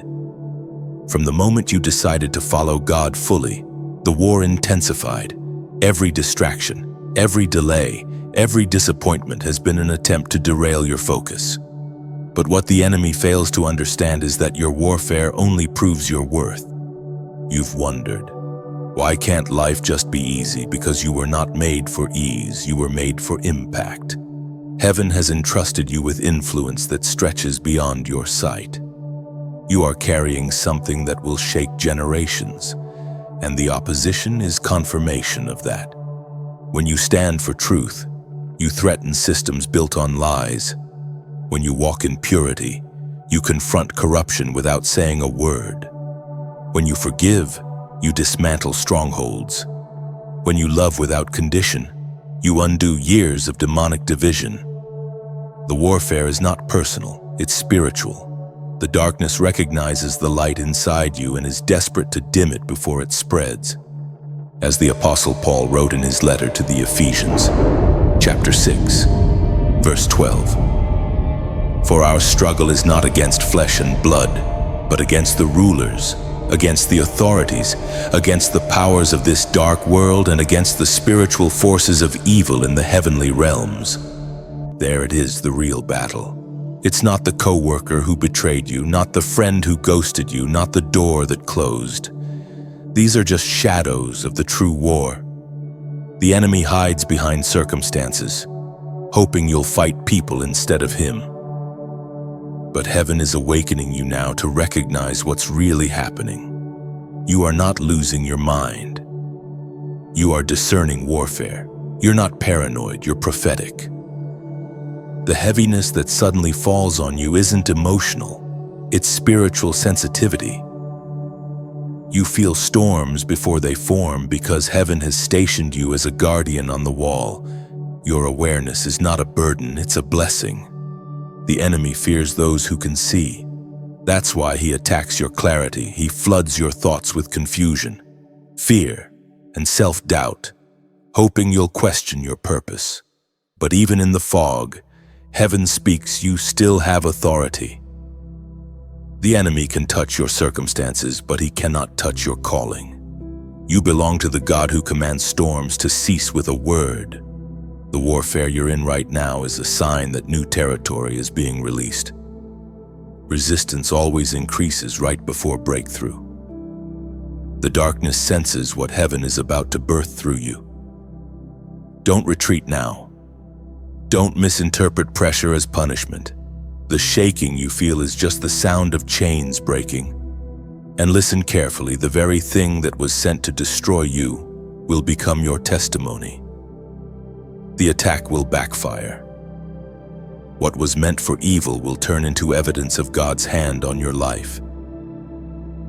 From the moment you decided to follow God fully, the war intensified. Every distraction, every delay, every disappointment has been an attempt to derail your focus. But what the enemy fails to understand is that your warfare only proves your worth. You've wondered, why can't life just be easy? Because you were not made for ease, you were made for impact. Heaven has entrusted you with influence that stretches beyond your sight. You are carrying something that will shake generations, and the opposition is confirmation of that. When you stand for truth, you threaten systems built on lies. When you walk in purity, you confront corruption without saying a word. When you forgive, you dismantle strongholds. When you love without condition, you undo years of demonic division. The warfare is not personal, it's spiritual. The darkness recognizes the light inside you and is desperate to dim it before it spreads. As the Apostle Paul wrote in his letter to the Ephesians, chapter 6, verse 12, "For our struggle is not against flesh and blood, but against the rulers, against the authorities, against the powers of this dark world, and against the spiritual forces of evil in the heavenly realms." There it is, the real battle. It's not the co-worker who betrayed you, not the friend who ghosted you, not the door that closed. These are just shadows of the true war. The enemy hides behind circumstances, hoping you'll fight people instead of him. But heaven is awakening you now to recognize what's really happening. You are not losing your mind. You are discerning warfare. You're not paranoid, you're prophetic. The heaviness that suddenly falls on you isn't emotional, it's spiritual sensitivity. You feel storms before they form because heaven has stationed you as a guardian on the wall. Your awareness is not a burden, it's a blessing. The enemy fears those who can see. That's why he attacks your clarity. He floods your thoughts with confusion, fear, and self-doubt, hoping you'll question your purpose. But even in the fog, heaven speaks, you still have authority. The enemy can touch your circumstances, but he cannot touch your calling. You belong to the God who commands storms to cease with a word. The warfare you're in right now is a sign that new territory is being released. Resistance always increases right before breakthrough. The darkness senses what heaven is about to birth through you. Don't retreat now. Don't misinterpret pressure as punishment. The shaking you feel is just the sound of chains breaking. And listen carefully, the very thing that was sent to destroy you will become your testimony. The attack will backfire. What was meant for evil will turn into evidence of God's hand on your life.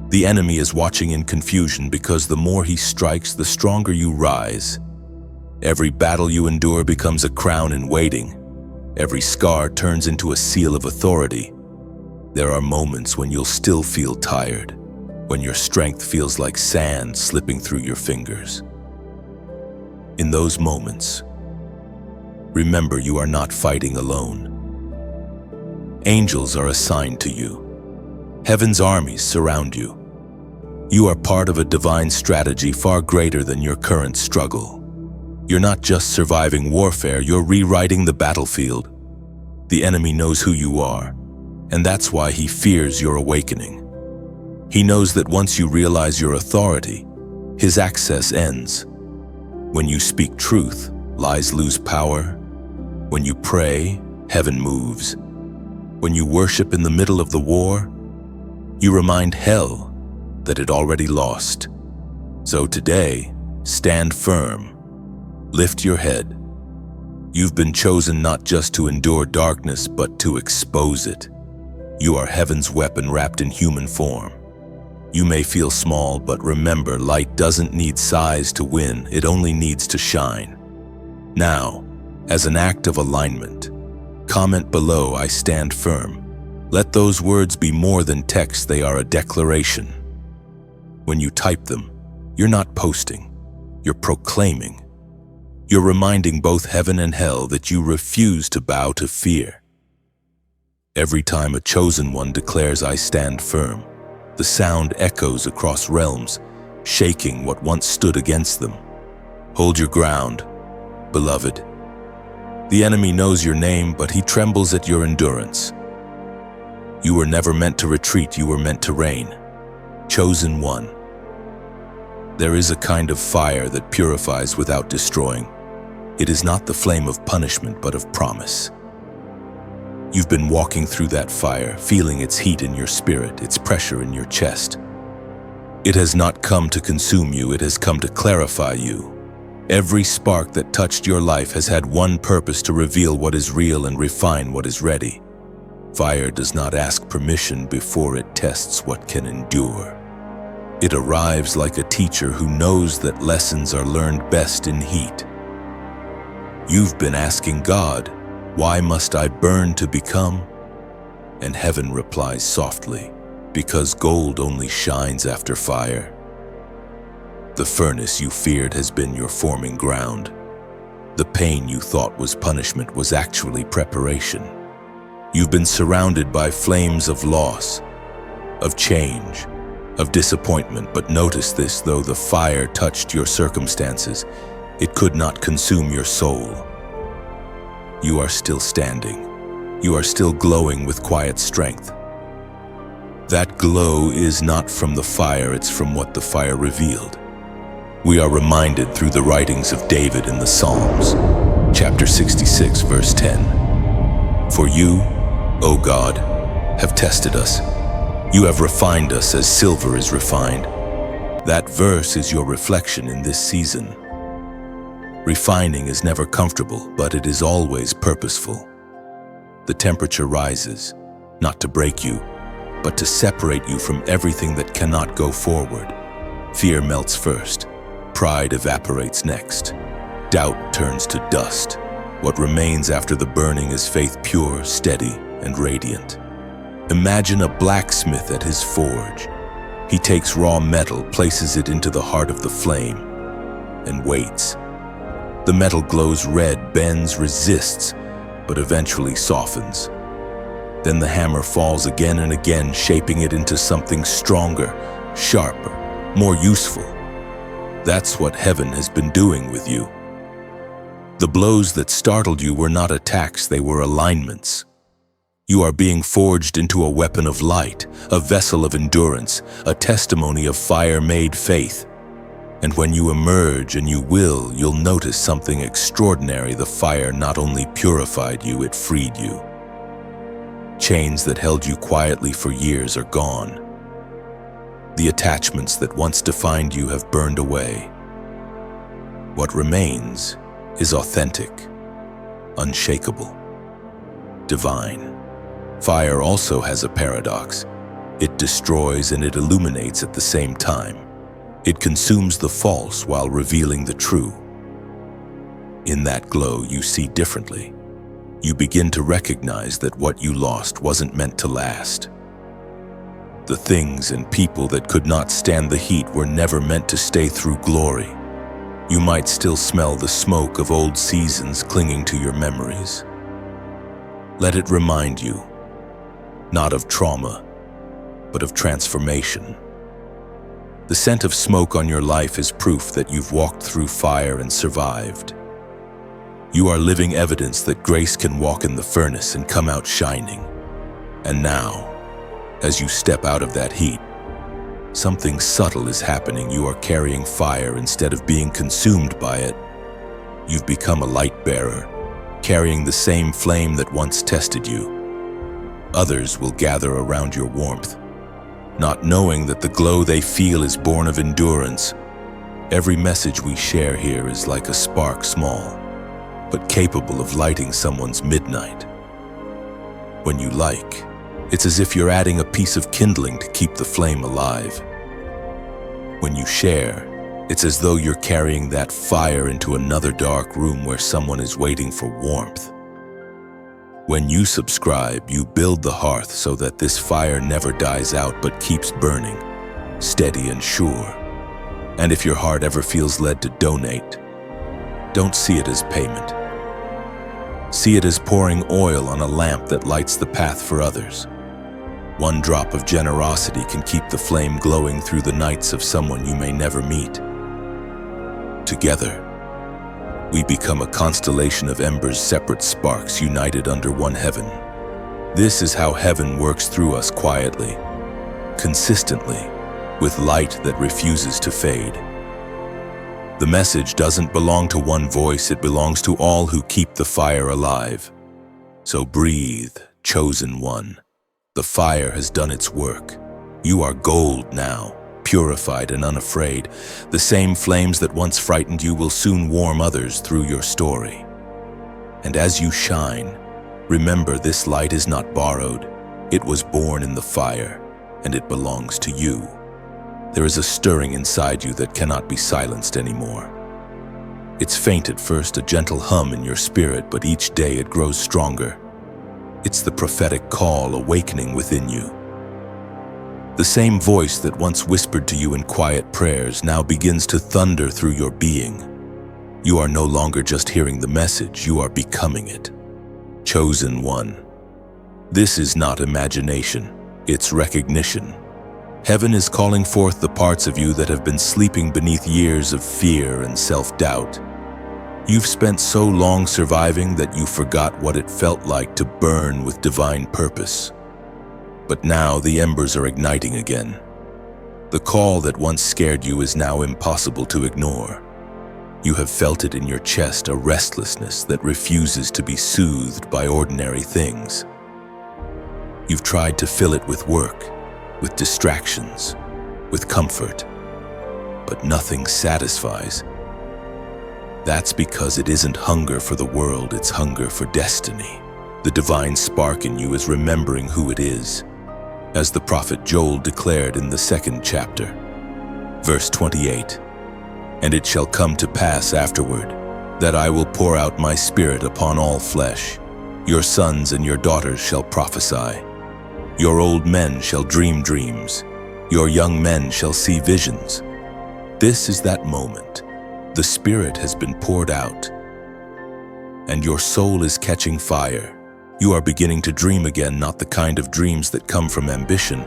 The enemy is watching in confusion because the more he strikes, the stronger you rise. Every battle you endure becomes a crown in waiting. Every scar turns into a seal of authority. There are moments when you'll still feel tired, when your strength feels like sand slipping through your fingers. In those moments, remember you are not fighting alone. Angels are assigned to you. Heaven's armies surround you. You are part of a divine strategy far greater than your current struggle. You're not just surviving warfare, you're rewriting the battlefield. The enemy knows who you are, and that's why he fears your awakening. He knows that once you realize your authority, his access ends. When you speak truth, lies lose power. When you pray, heaven moves. When you worship in the middle of the war, you remind hell that it already lost. So today, stand firm. Lift your head. You've been chosen not just to endure darkness, but to expose it. You are heaven's weapon wrapped in human form. You may feel small, but remember, light doesn't need size to win, it only needs to shine. Now, as an act of alignment, comment below, "I stand firm." Let those words be more than text, they are a declaration. When you type them, you're not posting, you're proclaiming. You're reminding both heaven and hell that you refuse to bow to fear. Every time a chosen one declares, "I stand firm," the sound echoes across realms, shaking what once stood against them. Hold your ground, beloved. The enemy knows your name, but he trembles at your endurance. You were never meant to retreat, you were meant to reign. Chosen one. There is a kind of fire that purifies without destroying. It is not the flame of punishment, but of promise. You've been walking through that fire, feeling its heat in your spirit, its pressure in your chest. It has not come to consume you, it has come to clarify you. Every spark that touched your life has had one purpose: to reveal what is real and refine what is ready. Fire does not ask permission before it tests what can endure. It arrives like a teacher who knows that lessons are learned best in heat. You've been asking God, "Why must I burn to become?" And heaven replies softly, "Because gold only shines after fire." The furnace you feared has been your forming ground. The pain you thought was punishment was actually preparation. You've been surrounded by flames of loss, of change, of disappointment, but notice this: though the fire touched your circumstances, it could not consume your soul. You are still standing. You are still glowing with quiet strength. That glow is not from the fire, it's from what the fire revealed. We are reminded through the writings of David in the Psalms, chapter 66, verse 10. For you, O God, have tested us. You have refined us as silver is refined. That verse is your reflection in this season. Refining is never comfortable, but it is always purposeful. The temperature rises, not to break you, but to separate you from everything that cannot go forward. Fear melts first. Pride evaporates next. Doubt turns to dust. What remains after the burning is faith pure, steady, and radiant. Imagine a blacksmith at his forge. He takes raw metal, places it into the heart of the flame, and waits. The metal glows red, bends, resists, but eventually softens. Then the hammer falls again and again, shaping it into something stronger, sharper, more useful. That's what heaven has been doing with you. The blows that startled you were not attacks, they were alignments. You are being forged into a weapon of light, a vessel of endurance, a testimony of fire-made faith. And when you emerge, and you will, you'll notice something extraordinary. The fire not only purified you, it freed you. Chains that held you quietly for years are gone. The attachments that once defined you have burned away. What remains is authentic, unshakable, divine. Fire also has a paradox. It destroys and it illuminates at the same time. It consumes the false while revealing the true. In that glow, you see differently. You begin to recognize that what you lost wasn't meant to last. The things and people that could not stand the heat were never meant to stay through glory. You might still smell the smoke of old seasons clinging to your memories. Let it remind you, not of trauma, but of transformation. The scent of smoke on your life is proof that you've walked through fire and survived. You are living evidence that grace can walk in the furnace and come out shining. And now, as you step out of that heat, something subtle is happening. You are carrying fire instead of being consumed by it. You've become a light bearer, carrying the same flame that once tested you. Others will gather around your warmth, not knowing that the glow they feel is born of endurance. Every message we share here is like a spark, small, but capable of lighting someone's midnight. When you like, it's as if you're adding a piece of kindling to keep the flame alive. When you share, it's as though you're carrying that fire into another dark room where someone is waiting for warmth. When you subscribe, you build the hearth so that this fire never dies out but keeps burning, steady and sure. And if your heart ever feels led to donate, don't see it as payment. See it as pouring oil on a lamp that lights the path for others. One drop of generosity can keep the flame glowing through the nights of someone you may never meet. Together, we become a constellation of embers, separate sparks united under one heaven. This is how heaven works through us, quietly, consistently, with light that refuses to fade. The message doesn't belong to one voice, it belongs to all who keep the fire alive. So breathe, chosen one. The fire has done its work. You are gold now, purified and unafraid. The same flames that once frightened you will soon warm others through your story. And as you shine, remember this light is not borrowed. It was born in the fire, and it belongs to you. There is a stirring inside you that cannot be silenced anymore. It's faint at first, a gentle hum in your spirit, but each day it grows stronger. It's the prophetic call awakening within you. The same voice that once whispered to you in quiet prayers now begins to thunder through your being. You are no longer just hearing the message, you are becoming it. Chosen one. This is not imagination, it's recognition. Heaven is calling forth the parts of you that have been sleeping beneath years of fear and self-doubt. You've spent so long surviving that you forgot what it felt like to burn with divine purpose. But now the embers are igniting again. The call that once scared you is now impossible to ignore. You have felt it in your chest, a restlessness that refuses to be soothed by ordinary things. You've tried to fill it with work, with distractions, with comfort, but nothing satisfies. That's because it isn't hunger for the world, it's hunger for destiny. The divine spark in you is remembering who it is. As the prophet Joel declared in the 2nd chapter, verse 28, "And it shall come to pass afterward, that I will pour out my spirit upon all flesh. Your sons and your daughters shall prophesy. Your old men shall dream dreams. Your young men shall see visions." This is that moment. The Spirit has been poured out, and your soul is catching fire. You are beginning to dream again, not the kind of dreams that come from ambition,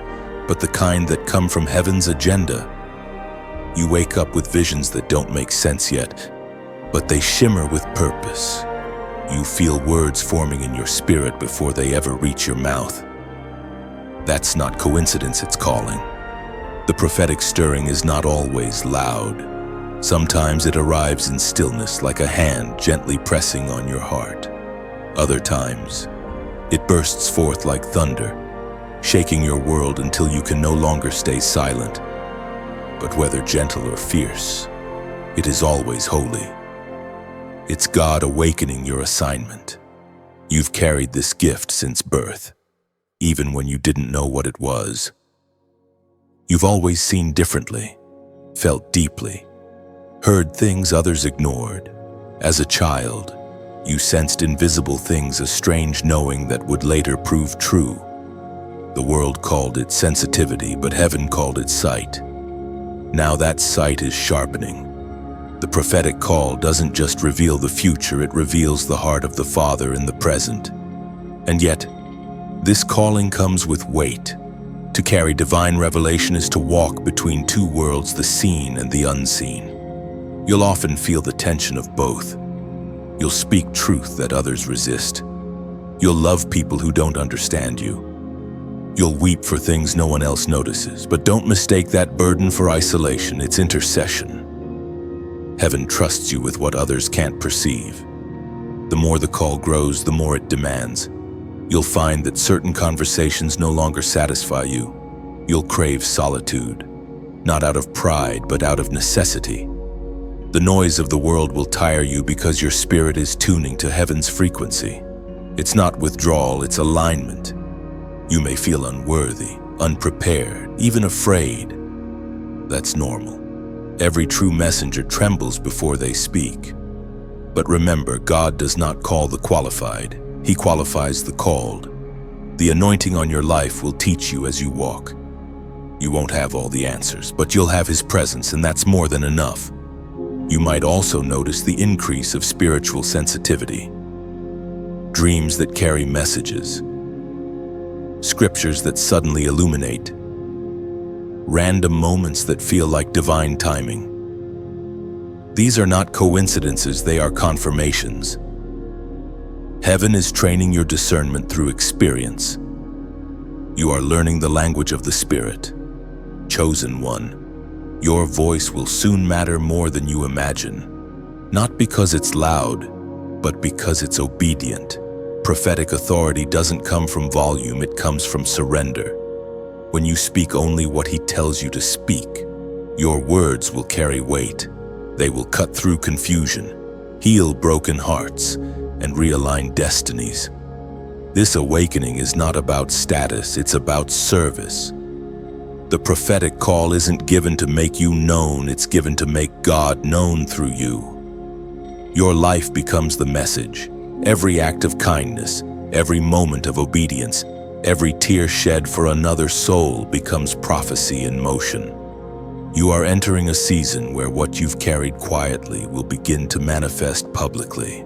but the kind that come from heaven's agenda. You wake up with visions that don't make sense yet, but they shimmer with purpose. You feel words forming in your spirit before they ever reach your mouth. That's not coincidence, it's calling. The prophetic stirring is not always loud. Sometimes it arrives in stillness, like a hand gently pressing on your heart. Other times, it bursts forth like thunder, shaking your world until you can no longer stay silent. But whether gentle or fierce, it is always holy. It's God awakening your assignment. You've carried this gift since birth, even when you didn't know what it was. You've always seen differently, felt deeply, heard things others ignored. As a child, you sensed invisible things, a strange knowing that would later prove true. The world called it sensitivity, but heaven called it sight. Now that sight is sharpening. The prophetic call doesn't just reveal the future, it reveals the heart of the Father in the present. And yet, this calling comes with weight. To carry divine revelation is to walk between two worlds, the seen and the unseen. You'll often feel the tension of both. You'll speak truth that others resist. You'll love people who don't understand you. You'll weep for things no one else notices, but don't mistake that burden for isolation, it's intercession. Heaven trusts you with what others can't perceive. The more the call grows, the more it demands. You'll find that certain conversations no longer satisfy you. You'll crave solitude, not out of pride, but out of necessity. The noise of the world will tire you because your spirit is tuning to heaven's frequency. It's not withdrawal, it's alignment. You may feel unworthy, unprepared, even afraid. That's normal. Every true messenger trembles before they speak. But remember, God does not call the qualified. He qualifies the called. The anointing on your life will teach you as you walk. You won't have all the answers, but you'll have His presence, and that's more than enough. You might also notice the increase of spiritual sensitivity. Dreams that carry messages. Scriptures that suddenly illuminate. Random moments that feel like divine timing. These are not coincidences, they are confirmations. Heaven is training your discernment through experience. You are learning the language of the Spirit. Chosen one. Your voice will soon matter more than you imagine. Not because it's loud, but because it's obedient. Prophetic authority doesn't come from volume, it comes from surrender. When you speak only what He tells you to speak, your words will carry weight. They will cut through confusion, heal broken hearts, and realign destinies. This awakening is not about status, it's about service. The prophetic call isn't given to make you known, it's given to make God known through you. Your life becomes the message. Every act of kindness, every moment of obedience, every tear shed for another soul becomes prophecy in motion. You are entering a season where what you've carried quietly will begin to manifest publicly.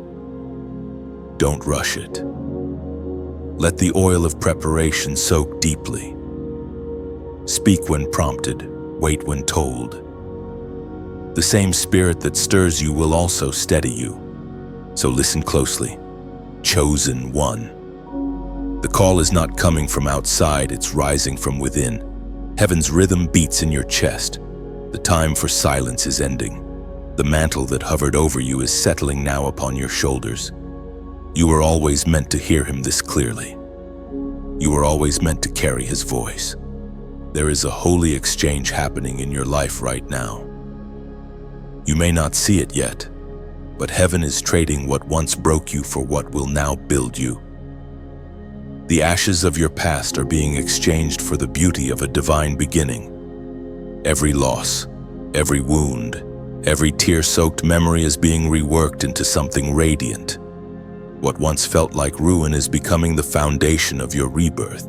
Don't rush it. Let the oil of preparation soak deeply. Speak when prompted, wait when told. The same Spirit that stirs you will also steady you. So listen closely. Chosen one. The call is not coming from outside, it's rising from within. Heaven's rhythm beats in your chest. The time for silence is ending. The mantle that hovered over you is settling now upon your shoulders. You were always meant to hear him this clearly. You were always meant to carry his voice. There is a holy exchange happening in your life right now. You may not see it yet, but heaven is trading what once broke you for what will now build you. The ashes of your past are being exchanged for the beauty of a divine beginning. Every loss, every wound, every tear-soaked memory is being reworked into something radiant. What once felt like ruin is becoming the foundation of your rebirth.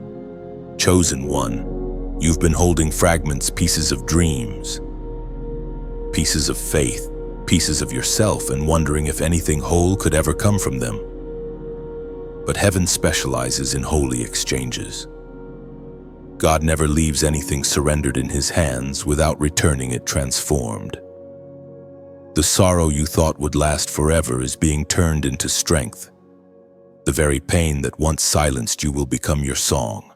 Chosen one, you've been holding fragments, pieces of dreams, pieces of faith, pieces of yourself, and wondering if anything whole could ever come from them. But heaven specializes in holy exchanges. God never leaves anything surrendered in his hands without returning it transformed. The sorrow you thought would last forever is being turned into strength. The very pain that once silenced you will become your song.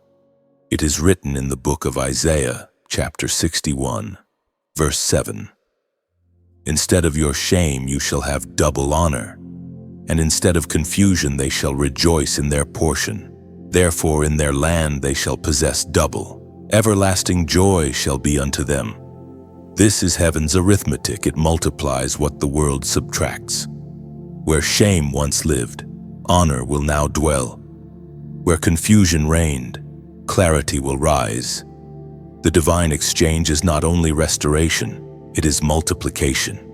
It is written in the book of Isaiah, chapter 61, verse 7. Instead of your shame, you shall have double honor, and instead of confusion, they shall rejoice in their portion. Therefore, in their land they shall possess double. Everlasting joy shall be unto them. This is heaven's arithmetic. It multiplies what the world subtracts. Where shame once lived, honor will now dwell. Where confusion reigned, clarity will rise. The divine exchange is not only restoration, it is multiplication.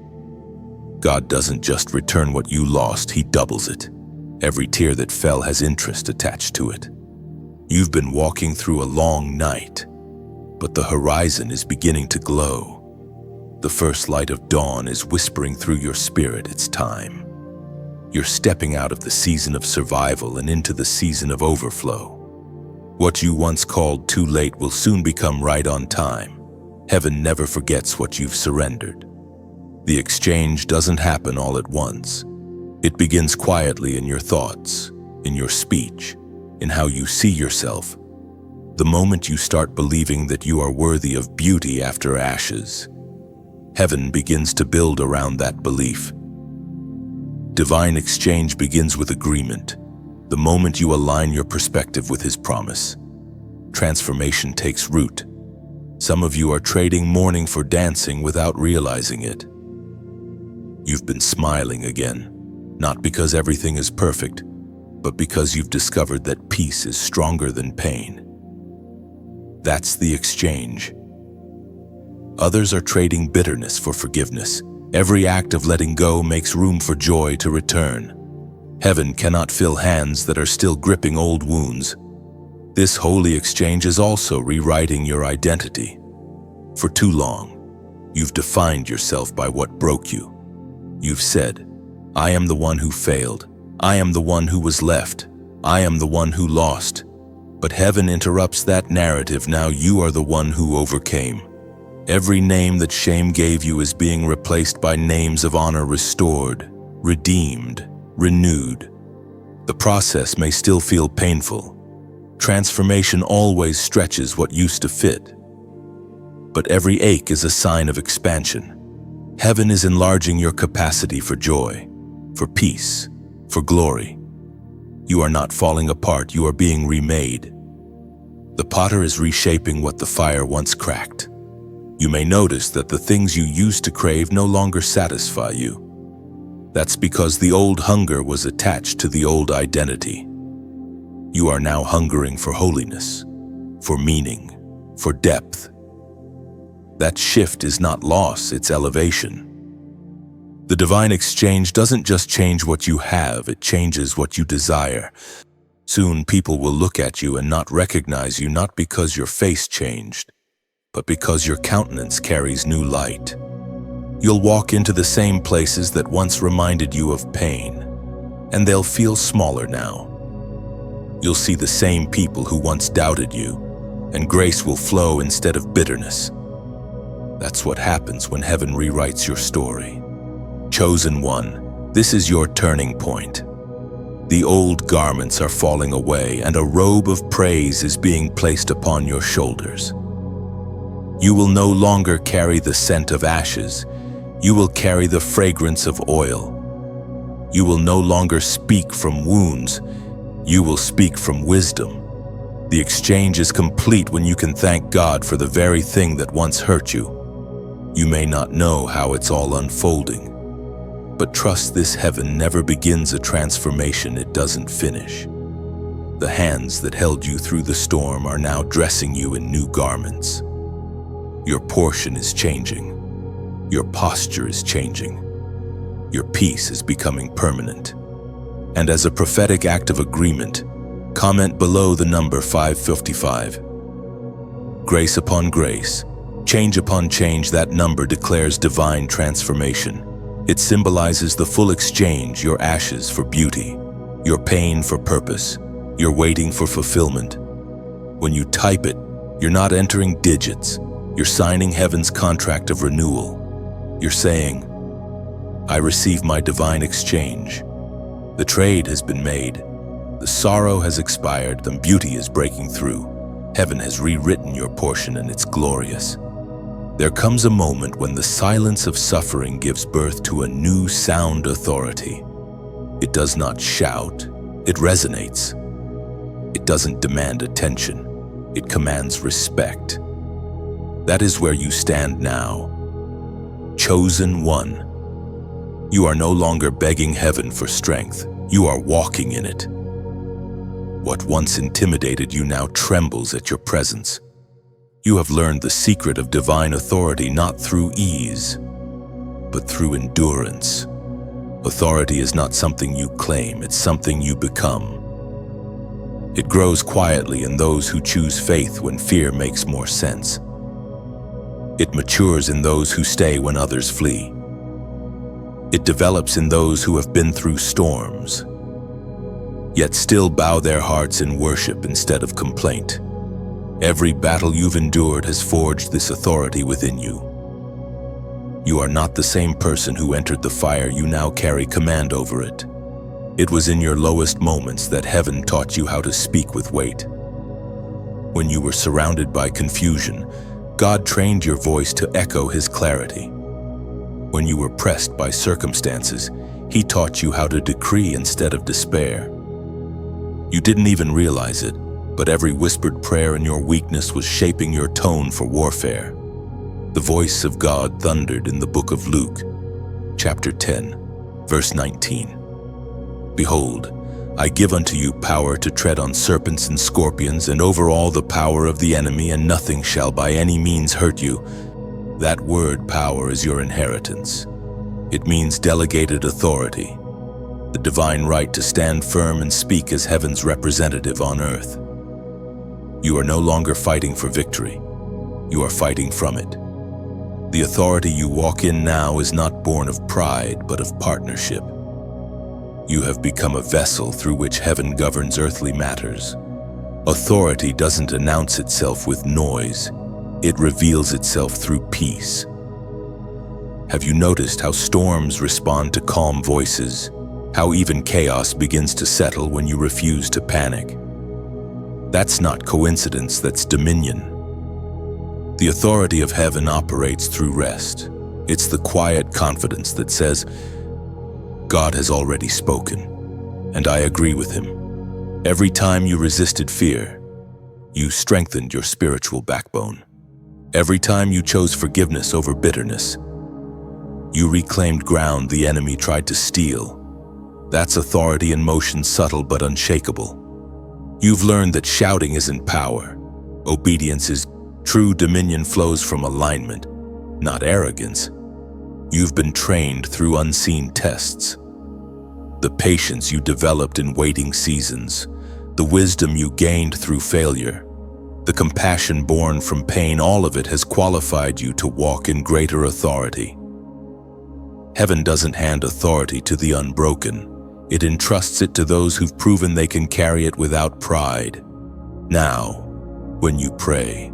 God doesn't just return what you lost, he doubles it. Every tear that fell has interest attached to it. You've been walking through a long night, but the horizon is beginning to glow. The first light of dawn is whispering through your spirit, it's time. You're stepping out of the season of survival and into the season of overflow. What you once called too late will soon become right on time. Heaven never forgets what you've surrendered. The exchange doesn't happen all at once. It begins quietly in your thoughts, in your speech, in how you see yourself. The moment you start believing that you are worthy of beauty after ashes, heaven begins to build around that belief. Divine exchange begins with agreement. The moment you align your perspective with his promise, transformation takes root. Some of you are trading mourning for dancing without realizing it. You've been smiling again, not because everything is perfect, but because you've discovered that peace is stronger than pain. That's the exchange. Others are trading bitterness for forgiveness. Every act of letting go makes room for joy to return. Heaven cannot fill hands that are still gripping old wounds. This holy exchange is also rewriting your identity. For too long, you've defined yourself by what broke you. You've said, I am the one who failed. I am the one who was left. I am the one who lost. But heaven interrupts that narrative. Now you are the one who overcame. Every name that shame gave you is being replaced by names of honor, restored, redeemed, renewed. The process may still feel painful. Transformation always stretches what used to fit. But every ache is a sign of expansion. Heaven is enlarging your capacity for joy, for peace, for glory. You are not falling apart, you are being remade. The potter is reshaping what the fire once cracked. You may notice that the things you used to crave no longer satisfy you. That's because the old hunger was attached to the old identity. You are now hungering for holiness, for meaning, for depth. That shift is not loss, it's elevation. The divine exchange doesn't just change what you have, it changes what you desire. Soon people will look at you and not recognize you, not because your face changed, but because your countenance carries new light. You'll walk into the same places that once reminded you of pain, and they'll feel smaller now. You'll see the same people who once doubted you, and grace will flow instead of bitterness. That's what happens when heaven rewrites your story. Chosen one, this is your turning point. The old garments are falling away, and a robe of praise is being placed upon your shoulders. You will no longer carry the scent of ashes. You will carry the fragrance of oil. You will no longer speak from wounds. You will speak from wisdom. The exchange is complete when you can thank God for the very thing that once hurt you. You may not know how it's all unfolding, but trust this heaven never begins a transformation it doesn't finish. The hands that held you through the storm are now dressing you in new garments. Your portion is changing. Your posture is changing. Your peace is becoming permanent. And as a prophetic act of agreement, comment below the number 555. Grace upon grace, change upon change, that number declares divine transformation. It symbolizes the full exchange, your ashes for beauty, your pain for purpose, your waiting for fulfillment. When you type it, you're not entering digits. You're signing heaven's contract of renewal. You're saying, I receive my divine exchange. The trade has been made. The sorrow has expired. The beauty is breaking through. Heaven has rewritten your portion, and it's glorious. There comes a moment when the silence of suffering gives birth to a new sound authority. It does not shout. It resonates. It doesn't demand attention. It commands respect. That is where you stand now. Chosen one. You are no longer begging heaven for strength. You are walking in it. What once intimidated you now trembles at your presence. You have learned the secret of divine authority not through ease, but through endurance. Authority is not something you claim, it's something you become. It grows quietly in those who choose faith when fear makes more sense. It matures in those who stay when others flee. It develops in those who have been through storms, yet still bow their hearts in worship instead of complaint. Every battle you've endured has forged this authority within you. You are not the same person who entered the fire. You now carry command over it. It was in your lowest moments that heaven taught you how to speak with weight. When you were surrounded by confusion, God trained your voice to echo His clarity. When you were pressed by circumstances, He taught you how to decree instead of despair. You didn't even realize it, but every whispered prayer in your weakness was shaping your tone for warfare. The voice of God thundered in the book of Luke, chapter 10, verse 19. Behold, I give unto you power to tread on serpents and scorpions and over all the power of the enemy, and nothing shall by any means hurt you. That word power is your inheritance. It means delegated authority, the divine right to stand firm and speak as heaven's representative on earth. You are no longer fighting for victory. You are fighting from it. The authority you walk in now is not born of pride, but of partnership. You have become a vessel through which heaven governs earthly matters. Authority doesn't announce itself with noise. It reveals itself through peace. Have you noticed how storms respond to calm voices? How even chaos begins to settle when you refuse to panic? That's not coincidence, that's dominion. The authority of heaven operates through rest. It's the quiet confidence that says, God has already spoken, and I agree with Him. Every time you resisted fear, you strengthened your spiritual backbone. Every time you chose forgiveness over bitterness, you reclaimed ground the enemy tried to steal. That's authority in motion, subtle but unshakable. You've learned that shouting isn't power. Obedience is. True dominion flows from alignment, not arrogance. You've been trained through unseen tests. The patience you developed in waiting seasons, the wisdom you gained through failure, the compassion born from pain, all of it has qualified you to walk in greater authority. Heaven doesn't hand authority to the unbroken. It entrusts it to those who've proven they can carry it without pride. Now, when you pray,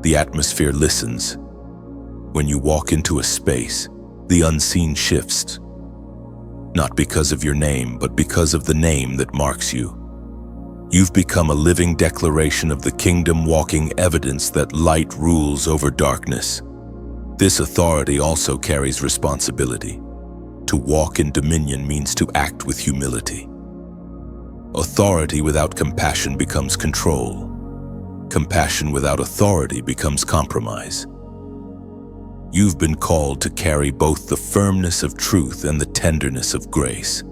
the atmosphere listens. When you walk into a space, the unseen shifts. Not because of your name, but because of the name that marks you. You've become a living declaration of the kingdom, walking evidence that light rules over darkness. This authority also carries responsibility. To walk in dominion means to act with humility. Authority without compassion becomes control. Compassion without authority becomes compromise. You've been called to carry both the firmness of truth and the tenderness of grace.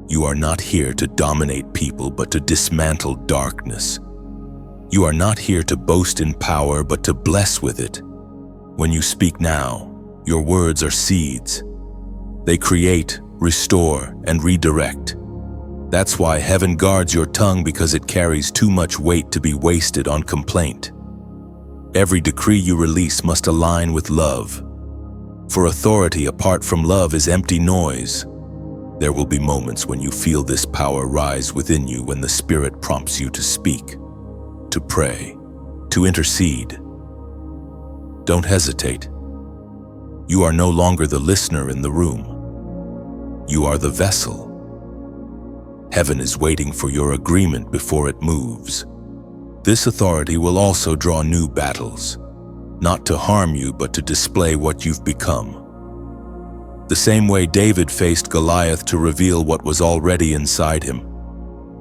You are not here to dominate people, but to dismantle darkness. You are not here to boast in power, but to bless with it. When you speak now, your words are seeds. They create, restore, and redirect. That's why heaven guards your tongue, because it carries too much weight to be wasted on complaint. Every decree you release must align with love. For authority apart from love is empty noise. There will be moments when you feel this power rise within you, when the Spirit prompts you to speak, to pray, to intercede. Don't hesitate. You are no longer the listener in the room. You are the vessel. Heaven is waiting for your agreement before it moves. This authority will also draw new battles, not to harm you, but to display what you've become. The same way David faced Goliath to reveal what was already inside him,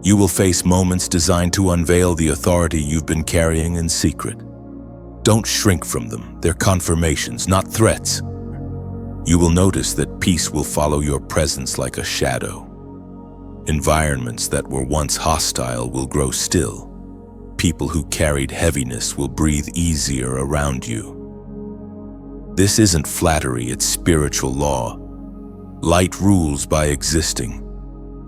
you will face moments designed to unveil the authority you've been carrying in secret. Don't shrink from them. They're confirmations, not threats. You will notice that peace will follow your presence like a shadow. Environments that were once hostile will grow still. People who carried heaviness will breathe easier around you. This isn't flattery, it's spiritual law. Light rules by existing.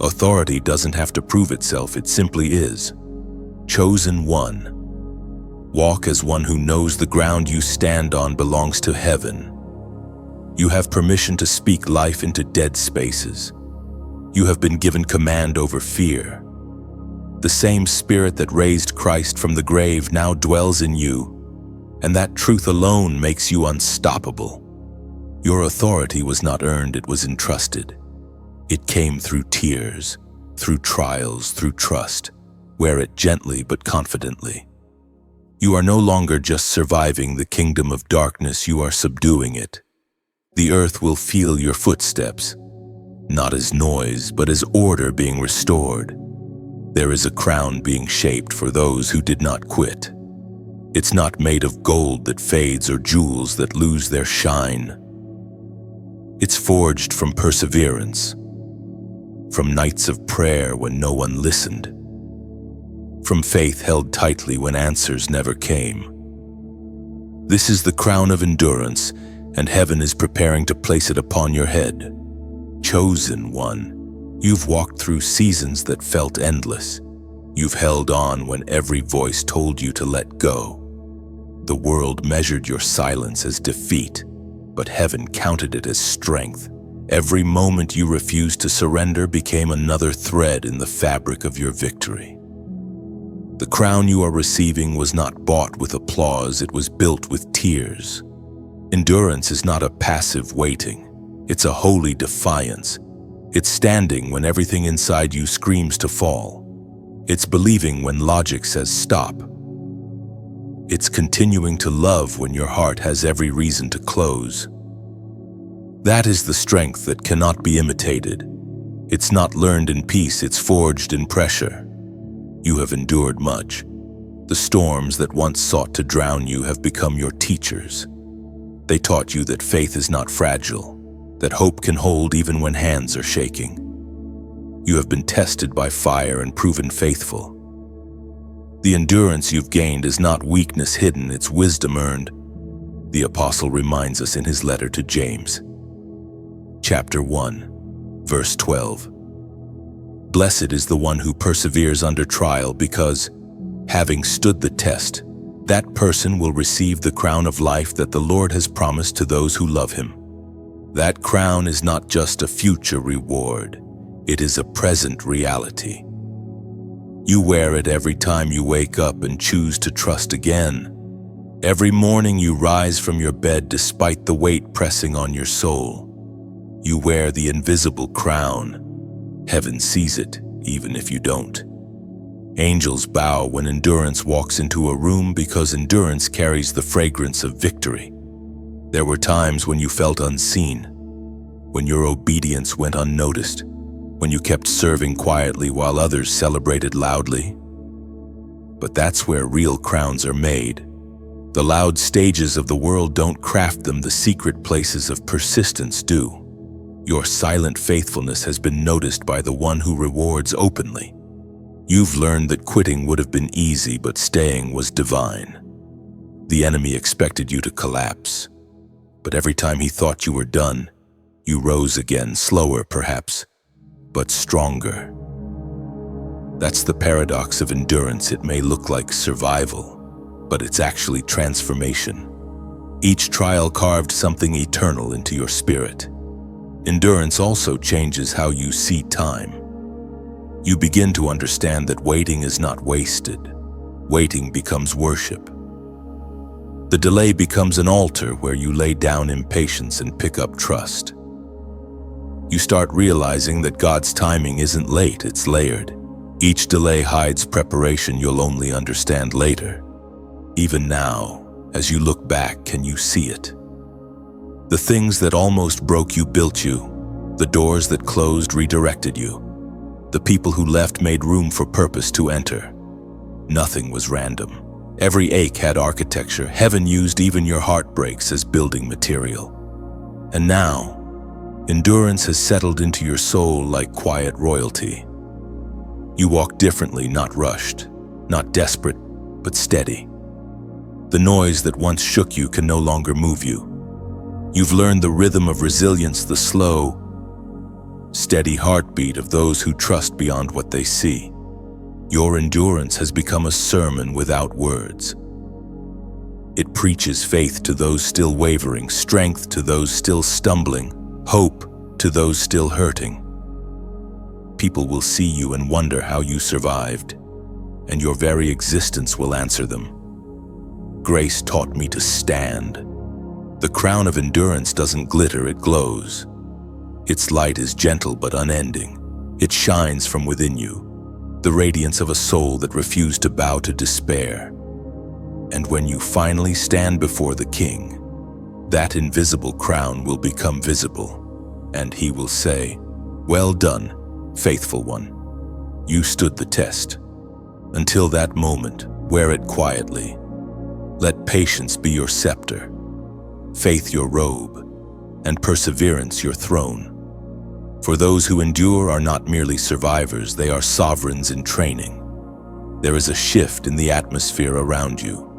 Authority doesn't have to prove itself, it simply is. Chosen one. Walk as one who knows the ground you stand on belongs to heaven. You have permission to speak life into dead spaces. You have been given command over fear. The same Spirit that raised Christ from the grave now dwells in you, and that truth alone makes you unstoppable. Your authority was not earned, it was entrusted. It came through tears, through trials, through trust. Wear it gently but confidently. You are no longer just surviving the kingdom of darkness, you are subduing it. The earth will feel your footsteps, not as noise, but as order being restored. There is a crown being shaped for those who did not quit. It's not made of gold that fades or jewels that lose their shine. It's forged from perseverance, from nights of prayer when no one listened, from faith held tightly when answers never came. This is the crown of endurance, and heaven is preparing to place it upon your head. Chosen one, you've walked through seasons that felt endless. You've held on when every voice told you to let go. The world measured your silence as defeat, but heaven counted it as strength. Every moment you refused to surrender became another thread in the fabric of your victory. The crown you are receiving was not bought with applause, it was built with tears. Endurance is not a passive waiting, it's a holy defiance. It's standing when everything inside you screams to fall. It's believing when logic says stop. It's continuing to love when your heart has every reason to close. That is the strength that cannot be imitated. It's not learned in peace, it's forged in pressure. You have endured much. The storms that once sought to drown you have become your teachers. They taught you that faith is not fragile, that hope can hold even when hands are shaking. You have been tested by fire and proven faithful. The endurance you've gained is not weakness hidden, it's wisdom earned. The apostle reminds us in his letter to James. Chapter 1, verse 12. Blessed is the one who perseveres under trial, because, having stood the test, that person will receive the crown of life that the Lord has promised to those who love him. That crown is not just a future reward, it is a present reality. You wear it every time you wake up and choose to trust again. Every morning you rise from your bed despite the weight pressing on your soul. You wear the invisible crown. Heaven sees it, even if you don't. Angels bow when endurance walks into a room because endurance carries the fragrance of victory. There were times when you felt unseen, when your obedience went unnoticed, when you kept serving quietly while others celebrated loudly. But that's where real crowns are made. The loud stages of the world don't craft them, the secret places of persistence do. Your silent faithfulness has been noticed by the one who rewards openly. You've learned that quitting would have been easy, but staying was divine. The enemy expected you to collapse, but every time he thought you were done, you rose again, slower perhaps, but stronger. That's the paradox of endurance. It may look like survival, but it's actually transformation. Each trial carved something eternal into your spirit. Endurance also changes how you see time. You begin to understand that waiting is not wasted. Waiting becomes worship. The delay becomes an altar where you lay down impatience and pick up trust. You start realizing that God's timing isn't late, it's layered. Each delay hides preparation you'll only understand later. Even now, as you look back, can you see it? The things that almost broke you built you. The doors that closed redirected you. The people who left made room for purpose to enter. Nothing was random. Every ache had architecture. Heaven used even your heartbreaks as building material. And now, endurance has settled into your soul like quiet royalty. You walk differently, not rushed, not desperate, but steady. The noise that once shook you can no longer move you. You've learned the rhythm of resilience, the slow, steady heartbeat of those who trust beyond what they see. Your endurance has become a sermon without words. It preaches faith to those still wavering, strength to those still stumbling, hope to those still hurting. People will see you and wonder how you survived, and your very existence will answer them. Grace taught me to stand. The crown of endurance doesn't glitter, it glows. Its light is gentle but unending. It shines from within you, the radiance of a soul that refused to bow to despair. And when you finally stand before the King, that invisible crown will become visible, and he will say, "Well done, faithful one. You stood the test." Until that moment, wear it quietly. Let patience be your scepter, faith your robe, and perseverance your throne. For those who endure are not merely survivors, they are sovereigns in training. There is a shift in the atmosphere around you.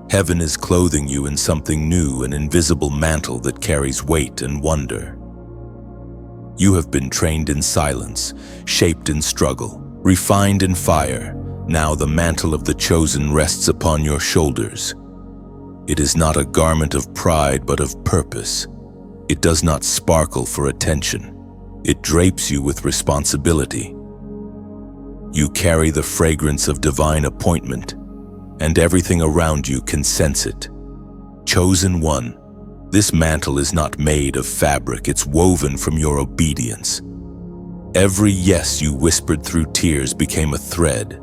Heaven is clothing you in something new, an invisible mantle that carries weight and wonder. You have been trained in silence, shaped in struggle, refined in fire. Now the mantle of the chosen rests upon your shoulders. It is not a garment of pride, but of purpose. It does not sparkle for attention. It drapes you with responsibility. You carry the fragrance of divine appointment, and everything around you can sense it. Chosen one, this mantle is not made of fabric, it's woven from your obedience. Every yes you whispered through tears became a thread.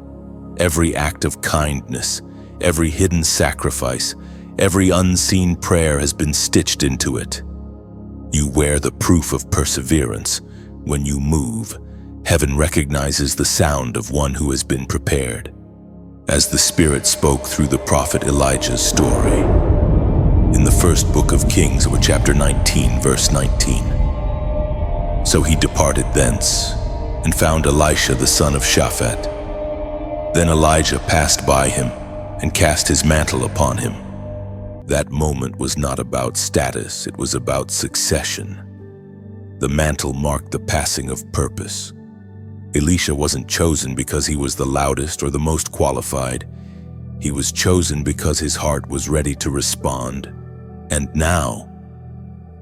Every act of kindness, every hidden sacrifice, every unseen prayer has been stitched into it. You wear the proof of perseverance. When you move, heaven recognizes the sound of one who has been prepared. As the Spirit spoke through the prophet Elijah's story, in the first book of Kings, chapter 19, verse 19. So he departed thence, and found Elisha the son of Shaphat. Then Elijah passed by him, and cast his mantle upon him. That moment was not about status, it was about succession. The mantle marked the passing of purpose. Elisha wasn't chosen because he was the loudest or the most qualified. He was chosen because his heart was ready to respond. And now,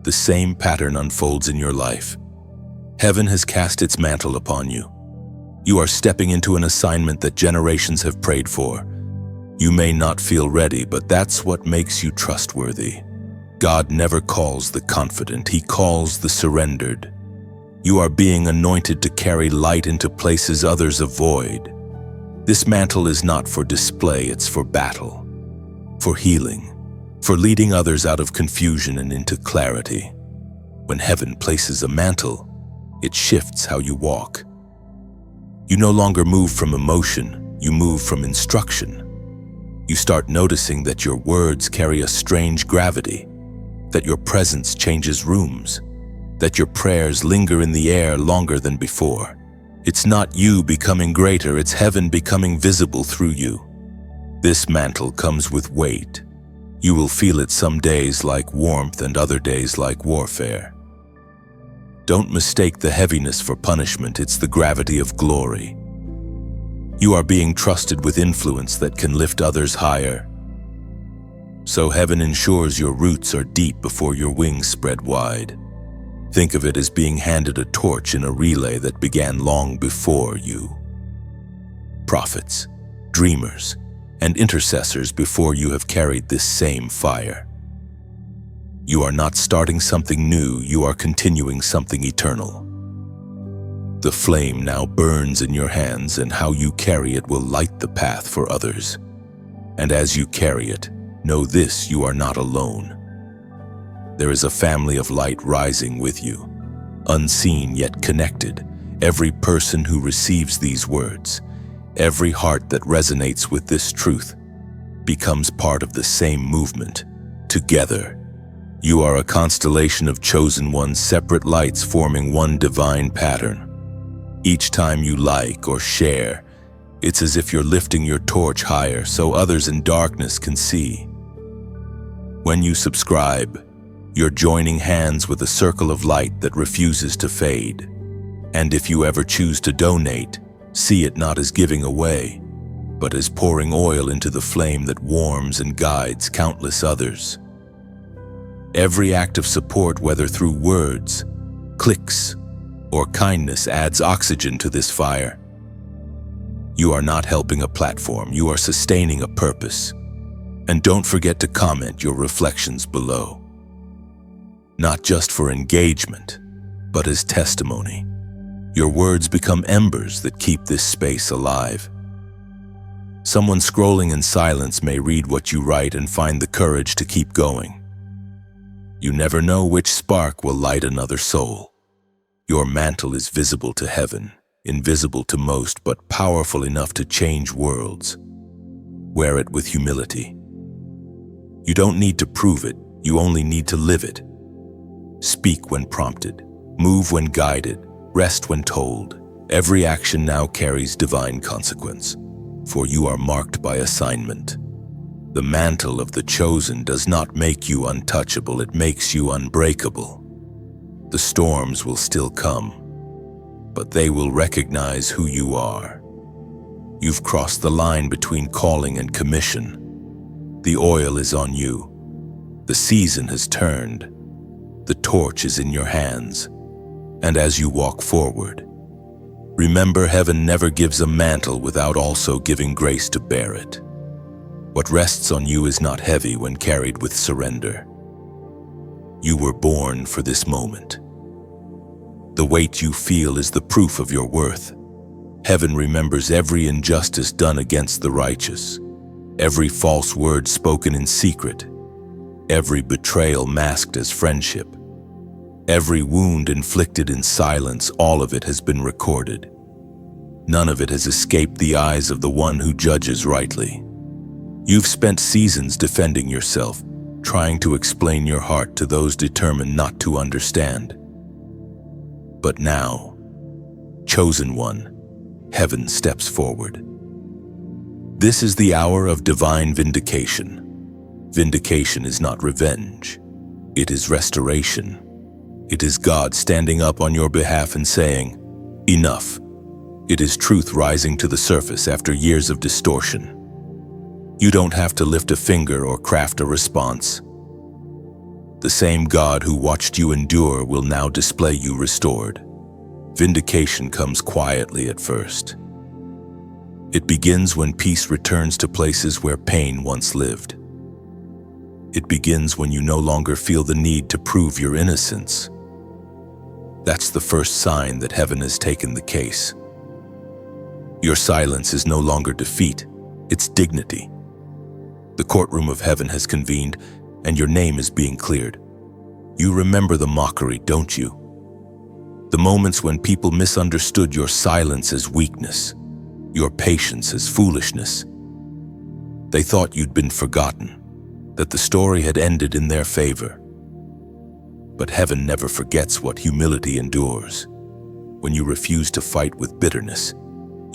the same pattern unfolds in your life. Heaven has cast its mantle upon you. You are stepping into an assignment that generations have prayed for. You may not feel ready, but that's what makes you trustworthy. God never calls the confident, He calls the surrendered. You are being anointed to carry light into places others avoid. This mantle is not for display, it's for battle, for healing, for leading others out of confusion and into clarity. When heaven places a mantle, it shifts how you walk. You no longer move from emotion, you move from instruction. You start noticing that your words carry a strange gravity, that your presence changes rooms, that your prayers linger in the air longer than before. It's not you becoming greater, it's heaven becoming visible through you. This mantle comes with weight. You will feel it some days like warmth and other days like warfare. Don't mistake the heaviness for punishment, it's the gravity of glory. You are being trusted with influence that can lift others higher. So heaven ensures your roots are deep before your wings spread wide. Think of it as being handed a torch in a relay that began long before you. Prophets, dreamers, and intercessors before you have carried this same fire. You are not starting something new, you are continuing something eternal. The flame now burns in your hands, and how you carry it will light the path for others. And as you carry it, know this: you are not alone. There is a family of light rising with you, unseen yet connected. Every person who receives these words, every heart that resonates with this truth, becomes part of the same movement. Together, you are a constellation of chosen ones, separate lights forming one divine pattern. Each time you like or share, it's as if you're lifting your torch higher so others in darkness can see. When you subscribe, you're joining hands with a circle of light that refuses to fade. And if you ever choose to donate, see it not as giving away, but as pouring oil into the flame that warms and guides countless others. Every act of support, whether through words, clicks, or kindness, adds oxygen to this fire. You are not helping a platform, you are sustaining a purpose. And don't forget to comment your reflections below. Not just for engagement, but as testimony. Your words become embers that keep this space alive. Someone scrolling in silence may read what you write and find the courage to keep going. You never know which spark will light another soul. Your mantle is visible to heaven, invisible to most, but powerful enough to change worlds. Wear it with humility. You don't need to prove it, you only need to live it. Speak when prompted, move when guided, rest when told. Every action now carries divine consequence, for you are marked by assignment. The mantle of the chosen does not make you untouchable, it makes you unbreakable. The storms will still come, but they will recognize who you are. You've crossed the line between calling and commission. The oil is on you. The season has turned. The torch is in your hands. And as you walk forward, remember, heaven never gives a mantle without also giving grace to bear it. What rests on you is not heavy when carried with surrender. You were born for this moment. The weight you feel is the proof of your worth. Heaven remembers every injustice done against the righteous, every false word spoken in secret, every betrayal masked as friendship, every wound inflicted in silence. All of it has been recorded. None of it has escaped the eyes of the one who judges rightly. You've spent seasons defending yourself, trying to explain your heart to those determined not to understand. But now, chosen one, heaven steps forward. This is the hour of divine vindication. Vindication is not revenge. It is restoration. It is God standing up on your behalf and saying, "Enough." It is truth rising to the surface after years of distortion. You don't have to lift a finger or craft a response. The same God who watched you endure will now display you restored. Vindication comes quietly at first. It begins when peace returns to places where pain once lived. It begins when you no longer feel the need to prove your innocence. That's the first sign that heaven has taken the case. Your silence is no longer defeat, it's dignity. The courtroom of heaven has convened, and your name is being cleared. You remember the mockery, don't you? The moments when people misunderstood your silence as weakness, your patience as foolishness. They thought you'd been forgotten, that the story had ended in their favor. But heaven never forgets what humility endures. When you refused to fight with bitterness,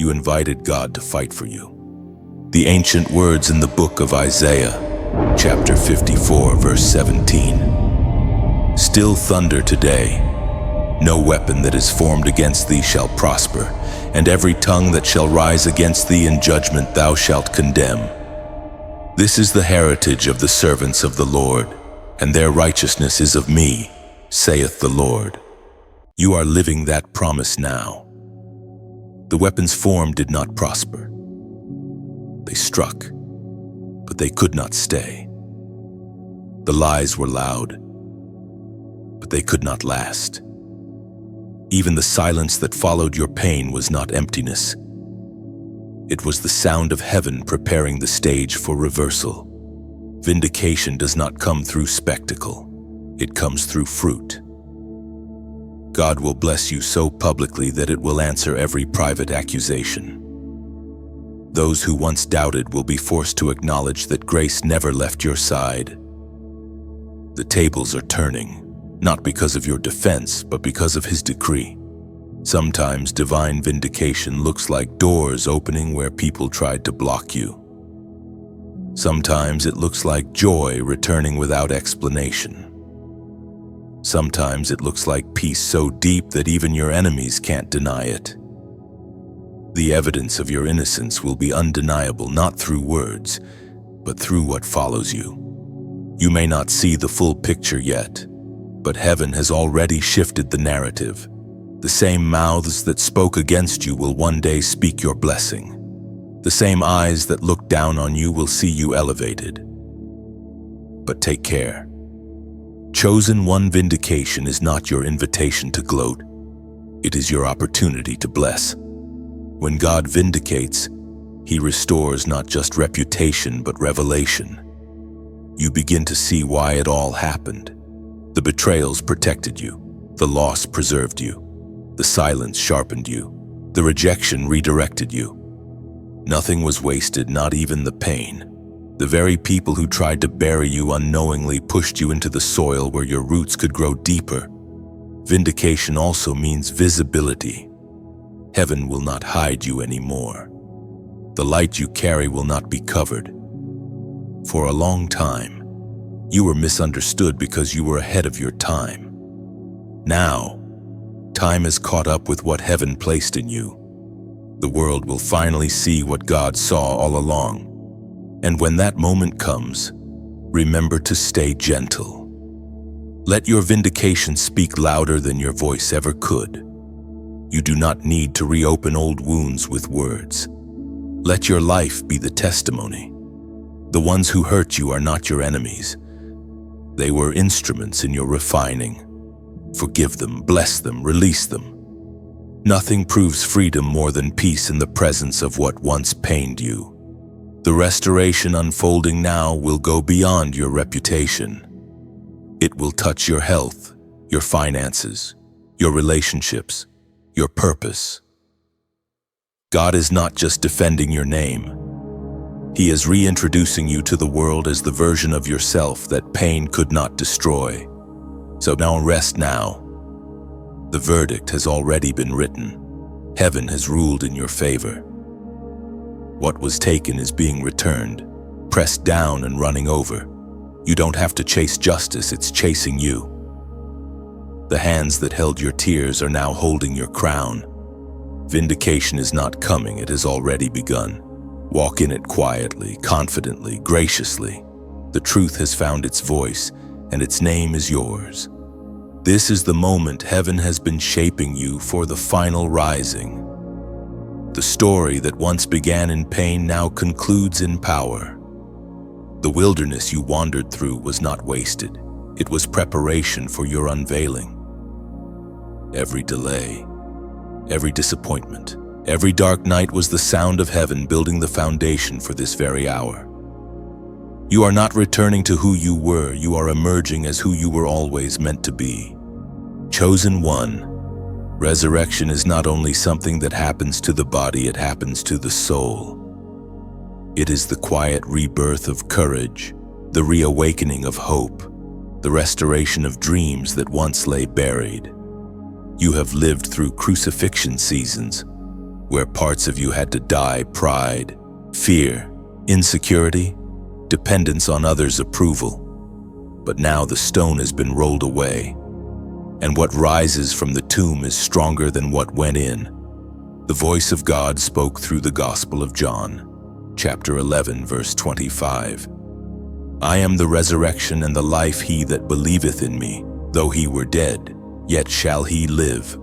you invited God to fight for you. The ancient words in the book of Isaiah, chapter 54, verse 17. Still thunder today. No weapon that is formed against thee shall prosper, and every tongue that shall rise against thee in judgment thou shalt condemn. This is the heritage of the servants of the Lord, and their righteousness is of me, saith the Lord. You are living that promise now. The weapons formed did not prosper. They struck, but they could not stay. The lies were loud, but they could not last. Even the silence that followed your pain was not emptiness. It was the sound of heaven preparing the stage for reversal. Vindication does not come through spectacle. It comes through fruit. God will bless you so publicly that it will answer every private accusation. Those who once doubted will be forced to acknowledge that grace never left your side. The tables are turning, not because of your defense, but because of His decree. Sometimes divine vindication looks like doors opening where people tried to block you. Sometimes it looks like joy returning without explanation. Sometimes it looks like peace so deep that even your enemies can't deny it. The evidence of your innocence will be undeniable not through words, but through what follows you. You may not see the full picture yet, but heaven has already shifted the narrative. The same mouths that spoke against you will one day speak your blessing. The same eyes that look down on you will see you elevated. But take care. Chosen one vindication is not your invitation to gloat. It is your opportunity to bless. When God vindicates, He restores not just reputation but revelation. You begin to see why it all happened. The betrayals protected you. The loss preserved you. The silence sharpened you. The rejection redirected you. Nothing was wasted, not even the pain. The very people who tried to bury you unknowingly pushed you into the soil where your roots could grow deeper. Vindication also means visibility. Heaven will not hide you anymore. The light you carry will not be covered. For a long time, you were misunderstood because you were ahead of your time. Now, time has caught up with what heaven placed in you. The world will finally see what God saw all along. And when that moment comes, remember to stay gentle. Let your vindication speak louder than your voice ever could. You do not need to reopen old wounds with words. Let your life be the testimony. The ones who hurt you are not your enemies. They were instruments in your refining. Forgive them, bless them, release them. Nothing proves freedom more than peace in the presence of what once pained you. The restoration unfolding now will go beyond your reputation. It will touch your health, your finances, your relationships, your purpose. God is not just defending your name. He is reintroducing you to the world as the version of yourself that pain could not destroy. So now rest now. The verdict has already been written. Heaven has ruled in your favor. What was taken is being returned, pressed down and running over. You don't have to chase justice, it's chasing you. The hands that held your tears are now holding your crown. Vindication is not coming, it has already begun. Walk in it quietly, confidently, graciously. The truth has found its voice, and its name is yours. This is the moment heaven has been shaping you for the final rising. The story that once began in pain now concludes in power. The wilderness you wandered through was not wasted. It was preparation for your unveiling. Every delay, every disappointment, Every dark night was the sound of heaven building the foundation for this very hour. You are not returning to who you were, you are emerging as who you were always meant to be. Chosen one, resurrection is not only something that happens to the body, it happens to the soul. It is the quiet rebirth of courage, the reawakening of hope, the restoration of dreams that once lay buried. You have lived through crucifixion seasons, where parts of you had to die: pride, fear, insecurity, dependence on others' approval. But now the stone has been rolled away, and what rises from the tomb is stronger than what went in. The voice of God spoke through the Gospel of John, chapter 11, verse 25. I am the resurrection and the life. He that believeth in me, though he were dead, yet shall he live.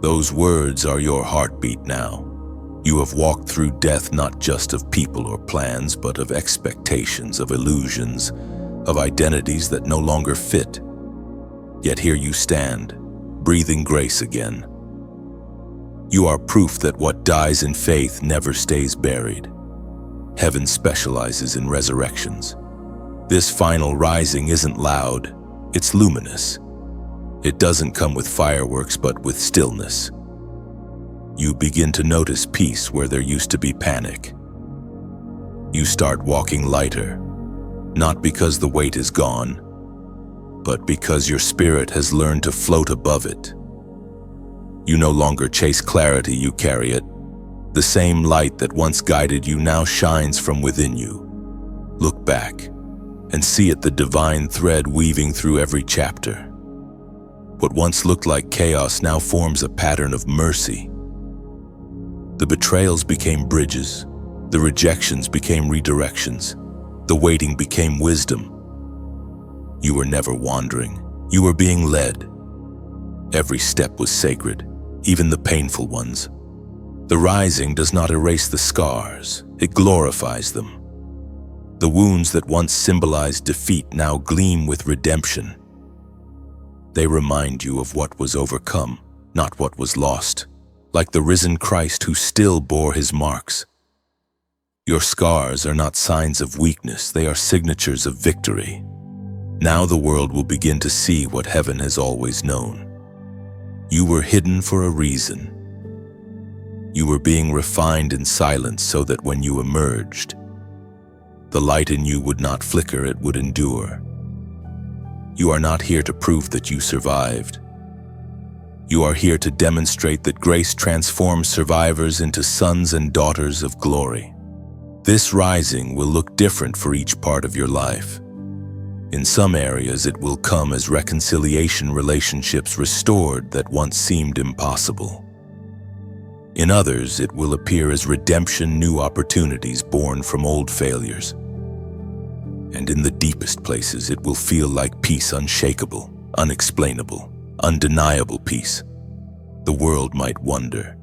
Those words are your heartbeat now. You have walked through death not just of people or plans, but of expectations, of illusions, of identities that no longer fit. Yet here you stand, breathing grace again. You are proof that what dies in faith never stays buried. Heaven specializes in resurrections. This final rising isn't loud, it's luminous. It doesn't come with fireworks, but with stillness. You begin to notice peace where there used to be panic. You start walking lighter, not because the weight is gone, but because your spirit has learned to float above it. You no longer chase clarity, you carry it. The same light that once guided you now shines from within you. Look back and see it, the divine thread weaving through every chapter. What once looked like chaos now forms a pattern of mercy. The betrayals became bridges, the rejections became redirections, the waiting became wisdom. You were never wandering, you were being led. Every step was sacred, even the painful ones. The rising does not erase the scars, it glorifies them. The wounds that once symbolized defeat now gleam with redemption. They remind you of what was overcome, not what was lost, like the risen Christ who still bore his marks. Your scars are not signs of weakness, they are signatures of victory. Now the world will begin to see what heaven has always known. You were hidden for a reason. You were being refined in silence so that when you emerged, the light in you would not flicker, it would endure. You are not here to prove that you survived. You are here to demonstrate that grace transforms survivors into sons and daughters of glory. This rising will look different for each part of your life. In some areas, it will come as reconciliation, relationships restored that once seemed impossible. In others, it will appear as redemption, new opportunities born from old failures. And in the deepest places, it will feel like peace, unshakable, unexplainable, undeniable peace. The world might wonder,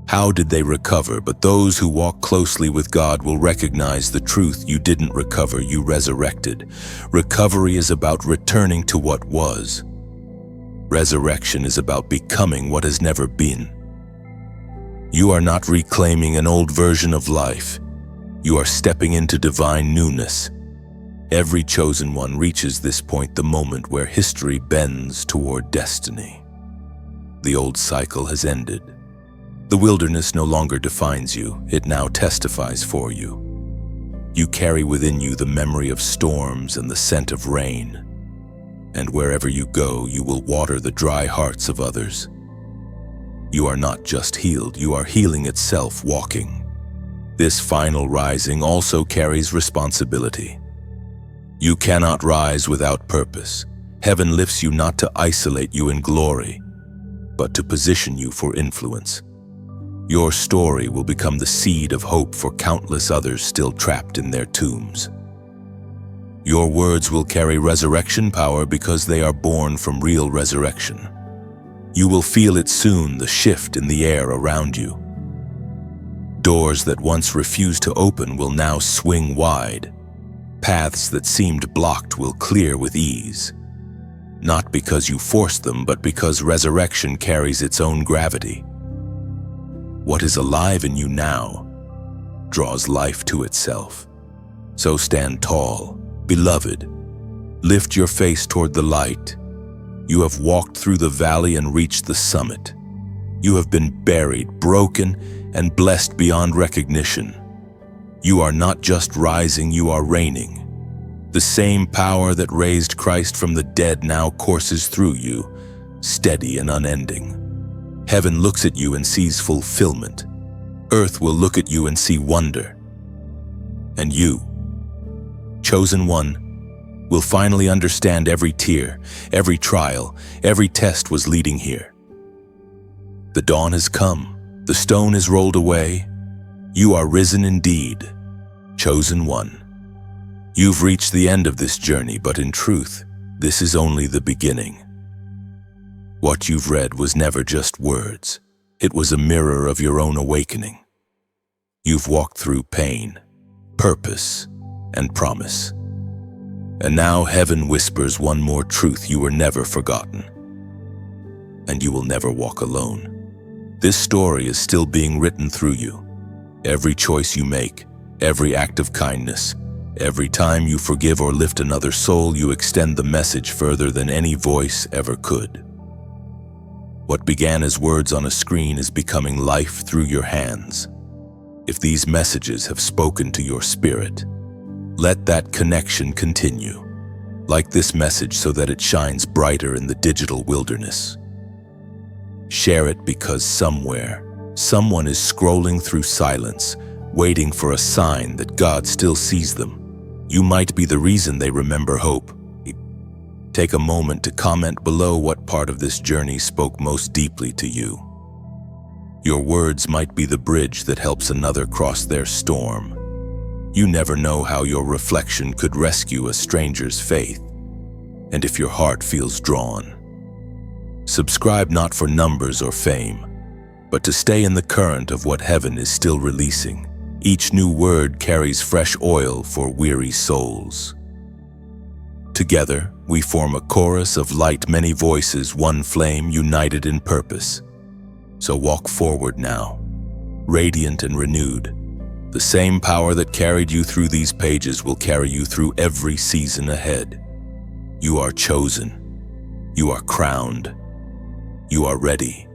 how did they recover? But those who walk closely with God will recognize the truth. You didn't recover, you resurrected. Recovery is about returning to what was. Resurrection is about becoming what has never been. You are not reclaiming an old version of life. You are stepping into divine newness. Every chosen one reaches this point, the moment where history bends toward destiny. The old cycle has ended. The wilderness no longer defines you, it now testifies for you. You carry within you the memory of storms and the scent of rain. And wherever you go, you will water the dry hearts of others. You are not just healed, you are healing itself, walking. This final rising also carries responsibility. You cannot rise without purpose. Heaven lifts you not to isolate you in glory, but to position you for influence. Your story will become the seed of hope for countless others still trapped in their tombs. Your words will carry resurrection power because they are born from real resurrection. You will feel it soon, the shift in the air around you. Doors that once refused to open will now swing wide. Paths that seemed blocked will clear with ease. Not because you forced them, but because resurrection carries its own gravity. What is alive in you now draws life to itself. So stand tall, beloved. Lift your face toward the light. You have walked through the valley and reached the summit. You have been buried, broken, and blessed beyond recognition. You are not just rising, you are reigning. The same power that raised Christ from the dead now courses through you, steady and unending. Heaven looks at you and sees fulfillment. Earth will look at you and see wonder. And you, chosen one, will finally understand every tear, every trial, every test was leading here. The dawn has come, the stone is rolled away. You are risen indeed, chosen one. You've reached the end of this journey, but in truth, this is only the beginning. What you've read was never just words. It was a mirror of your own awakening. You've walked through pain, purpose, and promise. And now heaven whispers one more truth: you were never forgotten. And you will never walk alone. This story is still being written through you. Every choice you make, every act of kindness, every time you forgive or lift another soul, you extend the message further than any voice ever could. What began as words on a screen is becoming life through your hands. If these messages have spoken to your spirit, let that connection continue. Like this message so that it shines brighter in the digital wilderness. Share it because somewhere, someone is scrolling through silence, waiting for a sign that God still sees them. You might be the reason they remember hope. Take a moment to comment below what part of this journey spoke most deeply to you. Your words might be the bridge that helps another cross their storm. You never know how your reflection could rescue a stranger's faith. And if your heart feels drawn, subscribe not for numbers or fame, but to stay in the current of what heaven is still releasing. Each new word carries fresh oil for weary souls. Together, we form a chorus of light, many voices, one flame, united in purpose. So walk forward now, radiant and renewed. The same power that carried you through these pages will carry you through every season ahead. You are chosen. You are crowned. You are ready.